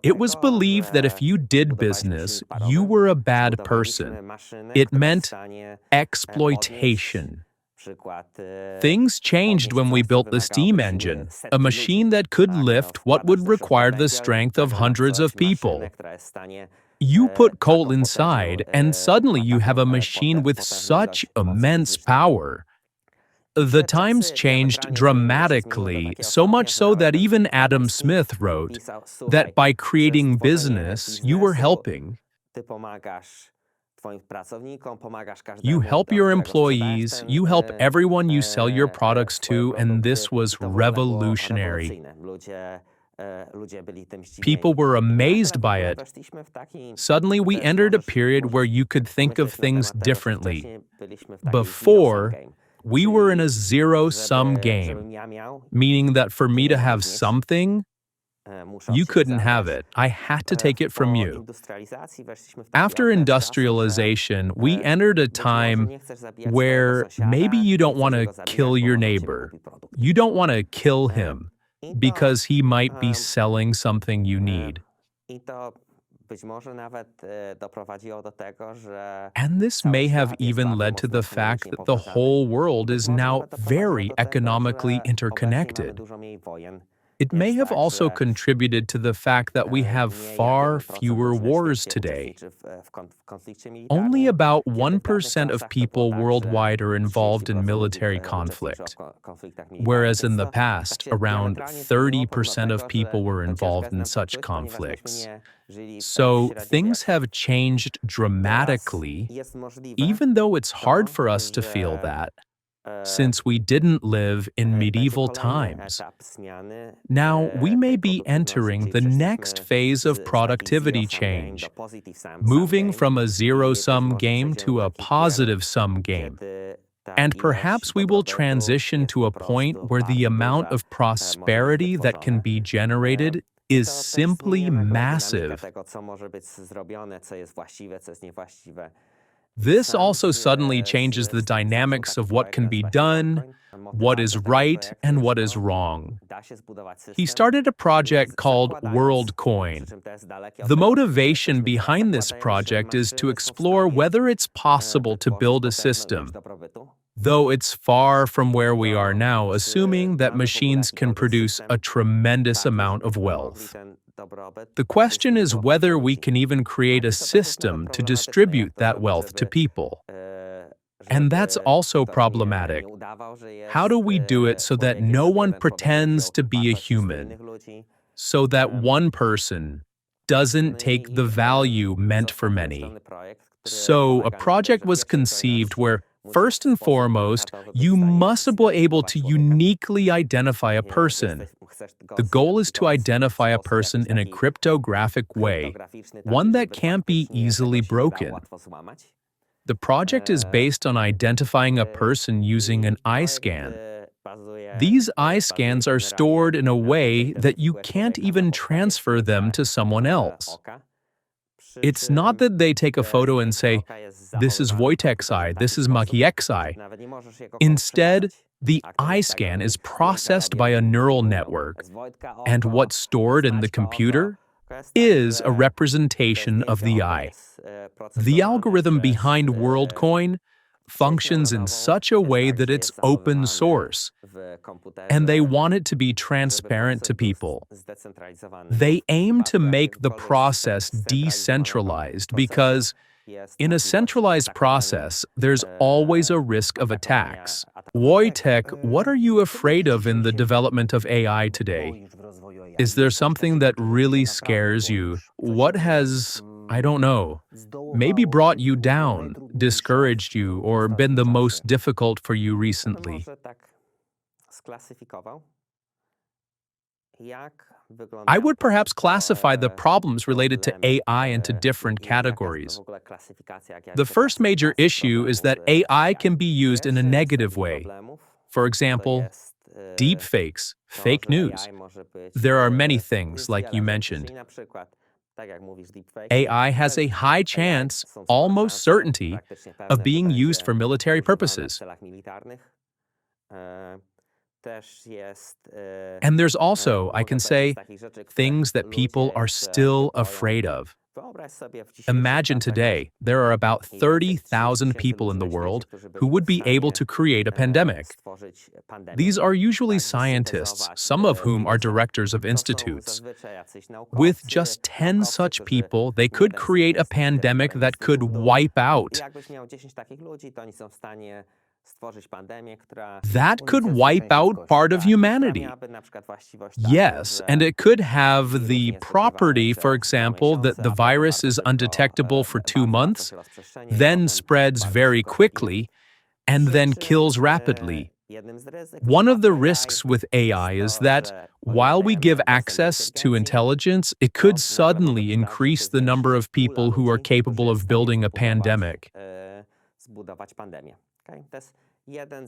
Speaker 2: it was believed that if you did business, you were a bad person. It meant exploitation. Things changed when we built the steam engine, a machine that could lift what would require the strength of hundreds of people. You put coal inside, and suddenly you have a machine with such immense power. The times changed dramatically, so much so that even Adam Smith wrote that by creating business, you were helping. You help your employees, you help everyone you sell your products to, and this was revolutionary. People were amazed by it. Suddenly, we entered a period where you could think of things differently. Before, we were in a zero-sum game, meaning that for me to have something, you couldn't have it. I had to take it from you. After industrialization, we entered a time where maybe you don't want to kill your neighbor. You don't want to kill him because he might be selling something you need. And this may have even led to the fact that the whole world is now very economically interconnected. It may have also contributed to the fact that we have far fewer wars today. Only about 1% of people worldwide are involved in military conflict, whereas in the past, around 30% of people were involved in such conflicts. So things have changed dramatically, even though it's hard for us to feel that, since we didn't live in medieval times. Now, we may be entering the next phase of productivity change, moving from a zero-sum game to a positive-sum game. And perhaps we will transition to a point where the amount of prosperity that can be generated is simply massive. This also suddenly changes the dynamics of what can be done, what is right, and what is wrong. He started a project called Worldcoin. The motivation behind this project is to explore whether it's possible to build a system, though it's far from where we are now, assuming that machines can produce a tremendous amount of wealth. The question is whether we can even create a system to distribute that wealth to people. And that's also problematic. How do we do it so that no one pretends to be a human? So that one person doesn't take the value meant for many. So a project was conceived where, first and foremost, you must be able to uniquely identify a person. The goal is to identify a person in a cryptographic way, one that can't be easily broken. The project is based on identifying a person using an eye scan. These eye scans are stored in a way that you can't even transfer them to someone else. It's not that they take a photo and say, "This is Wojtek's eye, this is Maciek's eye." Instead, the eye scan is processed by a neural network, and what's stored in the computer is a representation of the eye. The algorithm behind Worldcoin functions in such a way that it's open source, and they want it to be transparent to people. They aim to make the process decentralized because, in a centralized process, there's always a risk of attacks. Wojtek, what are you afraid of in the development of AI today? Is there something that really scares you? What has, I don't know, maybe brought you down, discouraged you, or been the most difficult for you recently? I would perhaps classify the problems related to AI into different categories. The first major issue is that AI can be used in a negative way. For example, deepfakes, fake news. There are many things, like you mentioned. AI has a high chance, almost certainty, of being used for military purposes. And there's also, I can say, things that people are still afraid of. Imagine today, there are about 30,000 people in the world who would be able to create a pandemic. These are usually scientists, some of whom are directors of institutes. With just 10 such people, they could create a pandemic that could wipe out. That could wipe out part of humanity. Yes, and it could have the property, for example, that the virus is undetectable for 2 months, then spreads very quickly, and then kills rapidly. One of the risks with AI is that, while we give access to intelligence, it could suddenly increase the number of people who are capable of building a pandemic.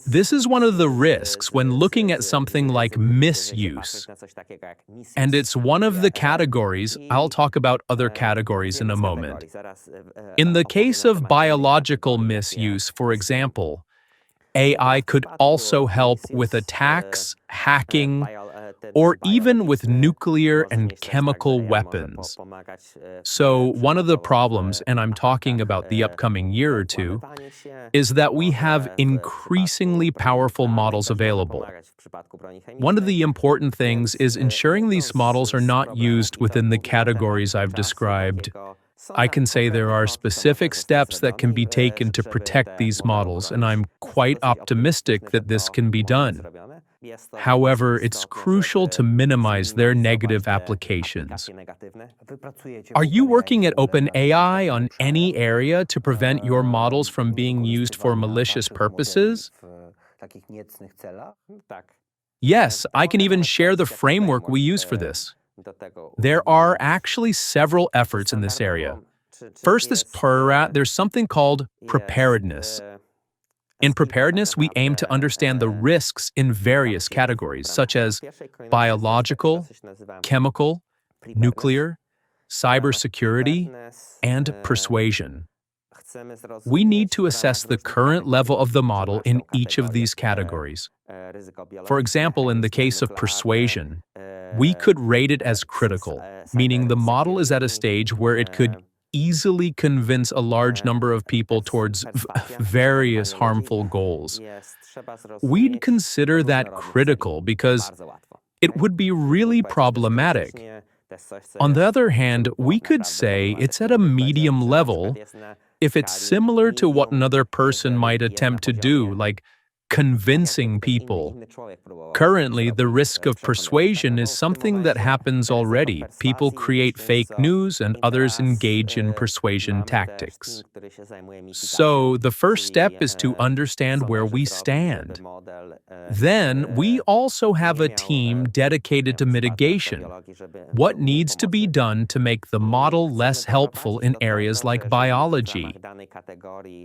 Speaker 2: This is one of the risks when looking at something like misuse. And it's one of the categories. I'll talk about other categories in a moment. In the case of biological misuse, for example, AI could also help with attacks, hacking, or even with nuclear and chemical weapons. So one of the problems, and I'm talking about the upcoming year or two, is that we have increasingly powerful models available. One of the important things is ensuring these models are not used within the categories I've described. I can say there are specific steps that can be taken to protect these models, and I'm quite optimistic that this can be done. However, it's crucial to minimize their negative applications. Are you working at OpenAI on any area to prevent your models from being used for malicious purposes? Yes, I can even share the framework we use for this. There are actually several efforts in this area. First is there's something called preparedness. In preparedness, we aim to understand the risks in various categories, such as biological, chemical, nuclear, cybersecurity, and persuasion. We need to assess the current level of the model in each of these categories. For example, in the case of persuasion, we could rate it as critical, meaning the model is at a stage where it could easily convince a large number of people towards various harmful goals. We'd consider that critical because it would be really problematic. On the other hand, we could say it's at a medium level if it's similar to what another person might attempt to do, like convincing people. Currently, the risk of persuasion is something that happens already. People create fake news and others engage in persuasion tactics. So, the first step is to understand where we stand. Then, we also have a team dedicated to mitigation. What needs to be done to make the model less helpful in areas like biology?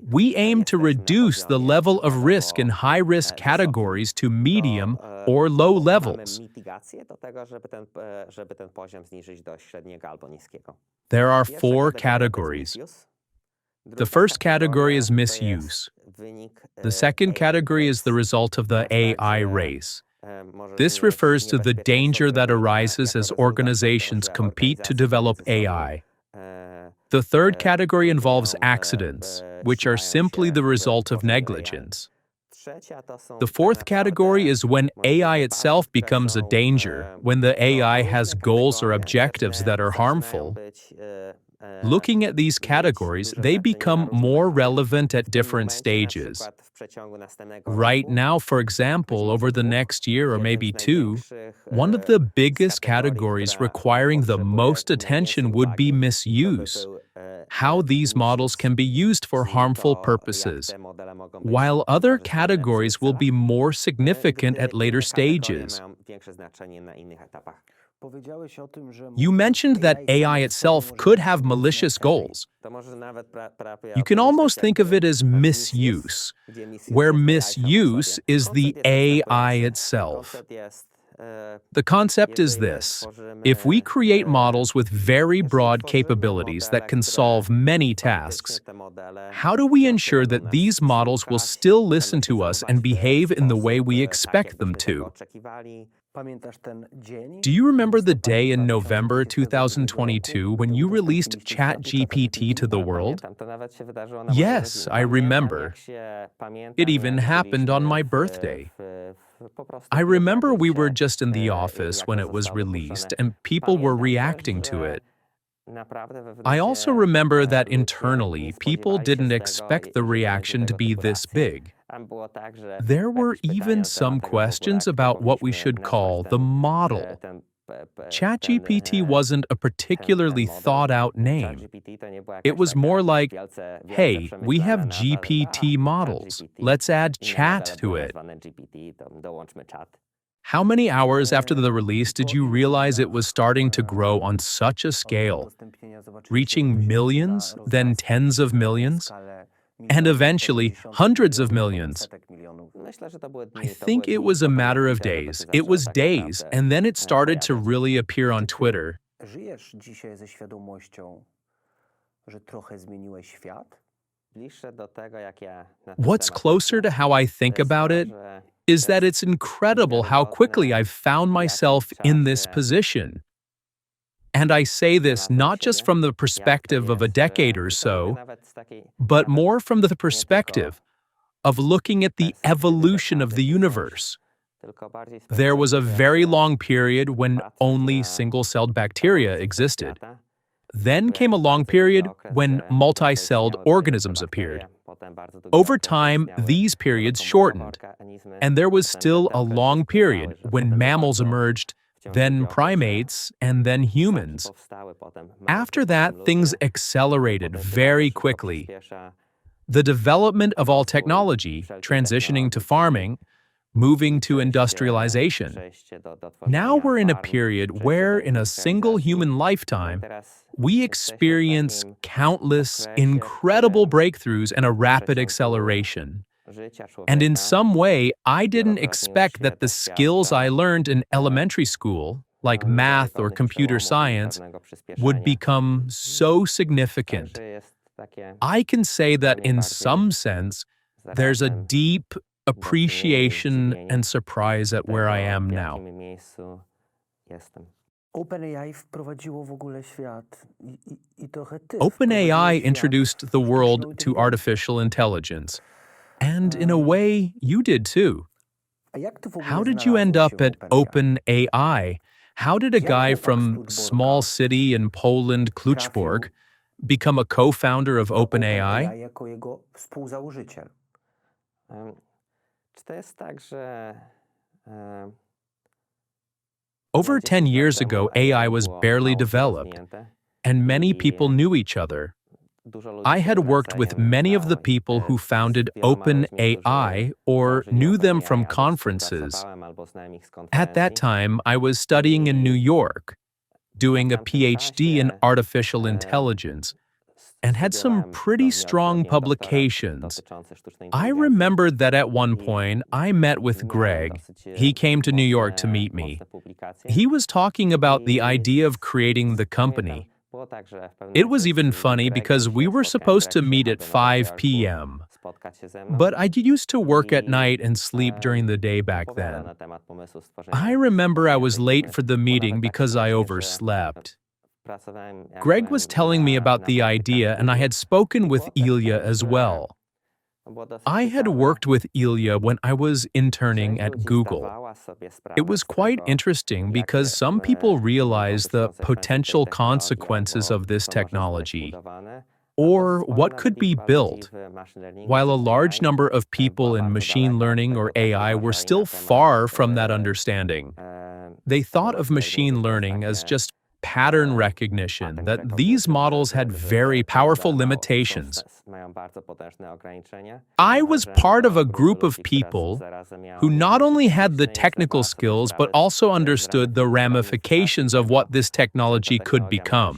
Speaker 2: We aim to reduce the level of risk in high-risk categories to medium or low levels. There are 4 categories. The first category is misuse. The second category is the result of the AI race. This refers to the danger that arises as organizations compete to develop AI. The third category involves accidents, which are simply the result of negligence. The fourth category is when AI itself becomes a danger, when the AI has goals or objectives that are harmful. Looking at these categories, they become more relevant at different stages. Right now, for example, over the next year or maybe 2, one of the biggest categories requiring the most attention would be misuse. how these models can be used for harmful purposes, while other categories will be more significant at later stages. You mentioned that AI itself could have malicious goals. You can almost think of it as misuse, where misuse is the AI itself. The concept is this: if we create models with very broad capabilities that can solve many tasks, how do we ensure that these models will still listen to us and behave in the way we expect them to? Do you remember the day in November 2022 when you released ChatGPT to the world? Yes, I remember. It even happened on my birthday. I remember we were just in the office when it was released and people were reacting to it. I also remember that internally, people didn't expect the reaction to be this big. There were even some questions about what we should call the model. ChatGPT wasn't a particularly thought-out name. It was more like, hey, we have GPT models. Let's add chat to it. How many hours after the release did you realize it was starting to grow on such a scale, reaching millions, then tens of millions, and eventually hundreds of millions? I think it was a matter of days. It was days, and then it started to really appear on Twitter. What's closer to how I think about it is that it's incredible how quickly I've found myself in this position. And I say this not just from the perspective of a decade or so, but more from the perspective of looking at the evolution of the universe. There was a very long period when only single-celled bacteria existed. Then came a long period when multi-celled organisms appeared. Over time, these periods shortened, and there was still a long period when mammals emerged, then primates, and then humans. After that, things accelerated very quickly. The development of all technology, transitioning to farming, moving to industrialization. Now we're in a period where, in a single human lifetime, we experience countless, incredible breakthroughs and a rapid acceleration. And in some way, I didn't expect that the skills I learned in elementary school, like math or computer science, would become so significant. I can say that in some sense, there's a deep appreciation and surprise at where I am now. OpenAI introduced the world to artificial intelligence. And in a way, you did too. How did you end up at OpenAI? How did a guy from small city in Poland, Kluczbork, become a co-founder of OpenAI? Over 10 years ago, AI was barely developed, and many people knew each other. I had worked with many of the people who founded OpenAI or knew them from conferences. At that time, I was studying in New York, doing a PhD in artificial intelligence, and had some pretty strong publications. I remembered that at one point I met with Greg. He came to New York to meet me. He was talking about the idea of creating the company. It was even funny because we were supposed to meet at 5 p.m. But I used to work at night and sleep during the day back then. I remember I was late for the meeting because I overslept. Greg was telling me about the idea, and I had spoken with Ilya as well. I had worked with Ilya when I was interning at Google. It was quite interesting because some people realize the potential consequences of this technology, or what could be built, while a large number of people in machine learning or AI were still far from that understanding. They thought of machine learning as just pattern recognition that these models had very powerful limitations. I was part of a group of people who not only had the technical skills but also understood the ramifications of what this technology could become.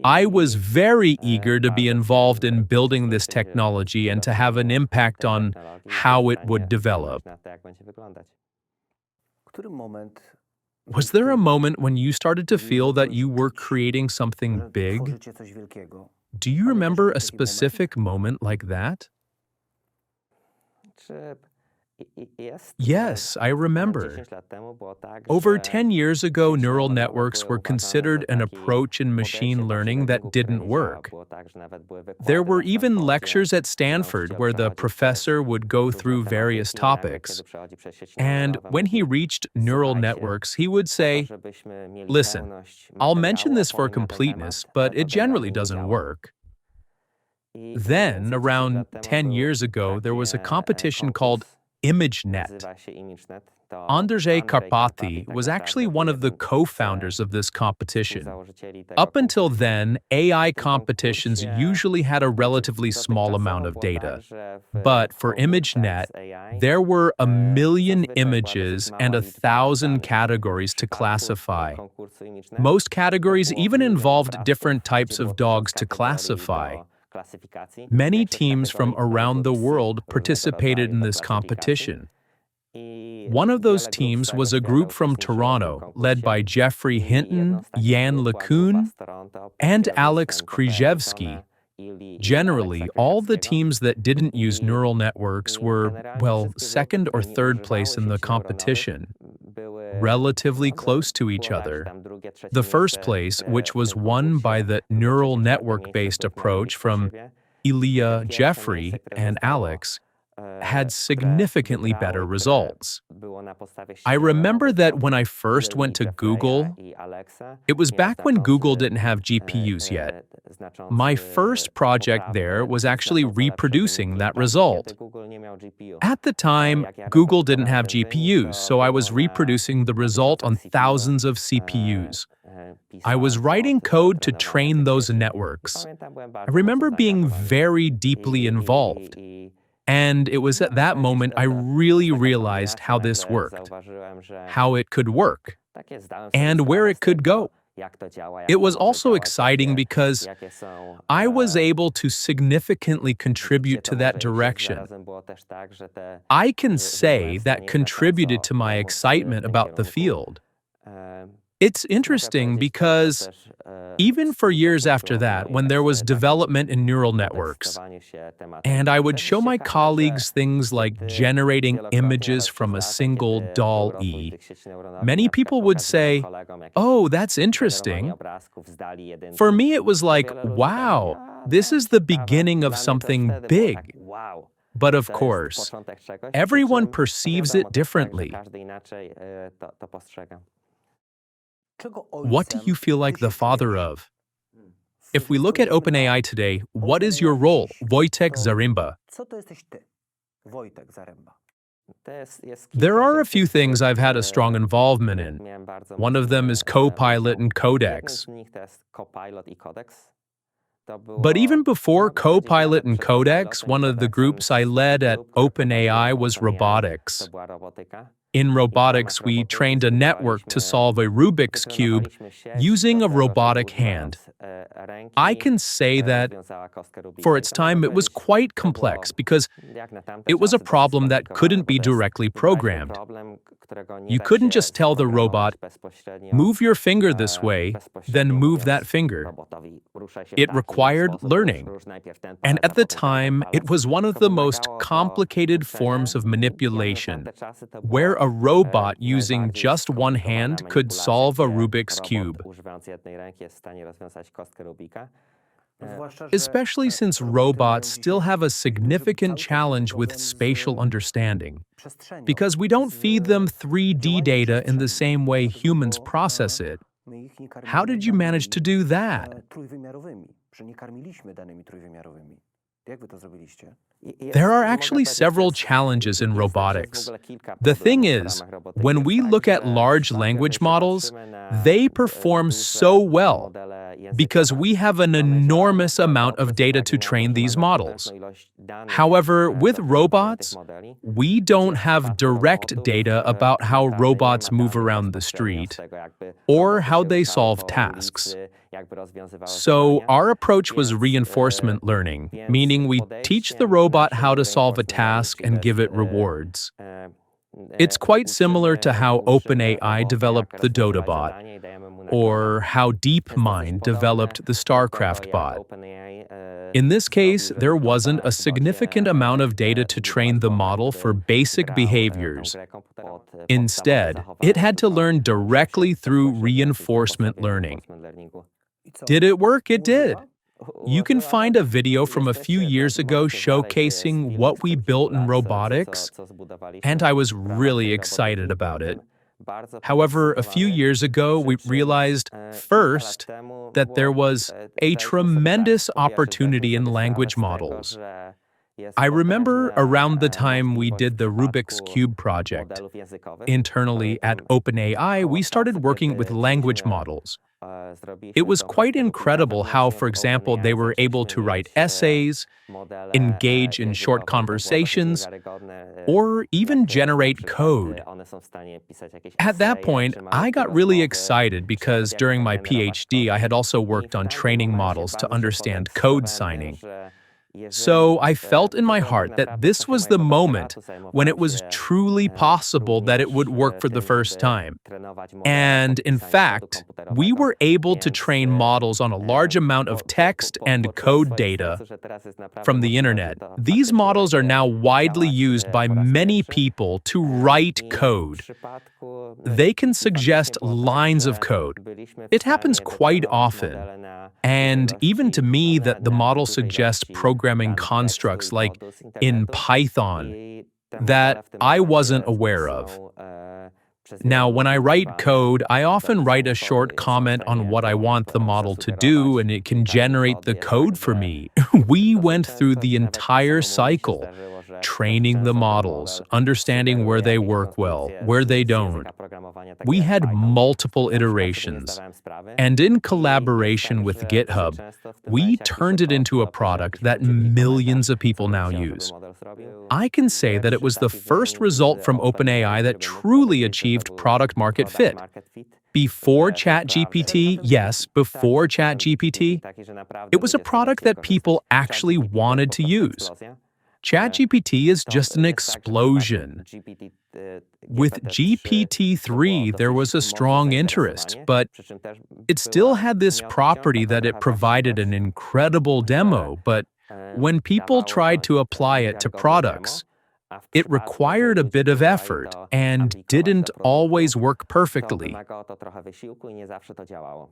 Speaker 2: I was very eager to be involved in building this technology and to have an impact on how it would develop. Was there a moment when you started to feel that you were creating something big? Do you remember a specific moment like that? Yes, I remember. Over 10 years ago, neural networks were considered an approach in machine learning that didn't work. There were even lectures at Stanford where the professor would go through various topics. And when he reached neural networks, he would say, "Listen, I'll mention this for completeness, but it generally doesn't work." Then, around 10 years ago, there was a competition called ImageNet. Andrzej Karpathy was actually one of the co-founders of this competition. Up until then, AI competitions usually had a relatively small amount of data. But for ImageNet, there were 1 million images and 1,000 categories to classify. Most categories even involved different types of dogs to classify. Many teams from around the world participated in this competition. One of those teams was a group from Toronto, led by Jeffrey Hinton, Jan LeCun, and Alex Krzyzewski. Generally, all the teams that didn't use neural networks were, well, second or third place in the competition, relatively close to each other. The first place, which was won by the neural network-based approach from Ilya, Jeffrey, and Alex, had significantly better results. I remember that when I first went to Google, it was back when Google didn't have GPUs yet. My first project there was actually reproducing that result. At the time, Google didn't have GPUs, so I was reproducing the result on thousands of CPUs. I was writing code to train those networks. I remember being very deeply involved. And it was at that moment I really realized how this worked, how it could work, and where it could go. It was also exciting because I was able to significantly contribute to that direction. I can say that contributed to my excitement about the field. It's interesting because even for years after that, when there was development in neural networks, and I would show my colleagues things like generating images from a single DALL-E, many people would say, "Oh, that's interesting." For me, it was like, wow, this is the beginning of something big. But of course, everyone perceives it differently. What do you feel like the father of? If we look at OpenAI today, what is your role, Wojciech Zaremba? There are a few things I've had a strong involvement in. One of them is Copilot and Codex. But even before Copilot and Codex, one of the groups I led at OpenAI was Robotics. In Robotics, we trained a network to solve a Rubik's Cube using a robotic hand. I can say that for its time it was quite complex because it was a problem that couldn't be directly programmed. You couldn't just tell the robot, "Move your finger this way, then move that finger." It required learning. And at the time, it was one of the most complicated forms of manipulation, where a robot using just one hand could solve a Rubik's Cube. Especially since robots still have a significant challenge with spatial understanding, because we don't feed them 3D data in the same way humans process it. How did you manage to do that? There are actually several challenges in robotics. The thing is, when we look at large language models, they perform so well because we have an enormous amount of data to train these models. However, with robots, we don't have direct data about how robots move around the street or how they solve tasks. So our approach was reinforcement learning, meaning we teach the robot how to solve a task and give it rewards. It's quite similar to how OpenAI developed the Dotabot, or how DeepMind developed the StarCraft bot. In this case, there wasn't a significant amount of data to train the model for basic behaviors. Instead, it had to learn directly through reinforcement learning. Did it work? It did. You can find a video from a few years ago showcasing what we built in robotics, and I was really excited about it. However, a few years ago, we realized, first, that there was a tremendous opportunity in language models. I remember around the time we did the Rubik's Cube project. Internally at OpenAI, we started working with language models. It was quite incredible how, for example, they were able to write essays, engage in short conversations, or even generate code. At that point, I got really excited because during my PhD, I had also worked on training models to understand code signing. So I felt in my heart that this was the moment when it was truly possible that it would work for the first time. And in fact, we were able to train models on a large amount of text and code data from the internet. These models are now widely used by many people to write code. They can suggest lines of code. It happens quite often. And even to me, that the model suggests programming constructs like in Python that I wasn't aware of. Now, when I write code, I often write a short comment on what I want the model to do, and it can generate the code for me. We went through the entire cycle, training the models, understanding where they work well, where they don't. We had multiple iterations, and in collaboration with Github, we turned it into a product that millions of people now use. I can say that it was the first result from OpenAI that truly achieved product-market fit. Before ChatGPT, yes, before ChatGPT, it was a product that people actually wanted to use. ChatGPT is just an explosion. With GPT-3, there was a strong interest, but it still had this property that it provided an incredible demo, but when people tried to apply it to products, it required a bit of effort and didn't always work perfectly.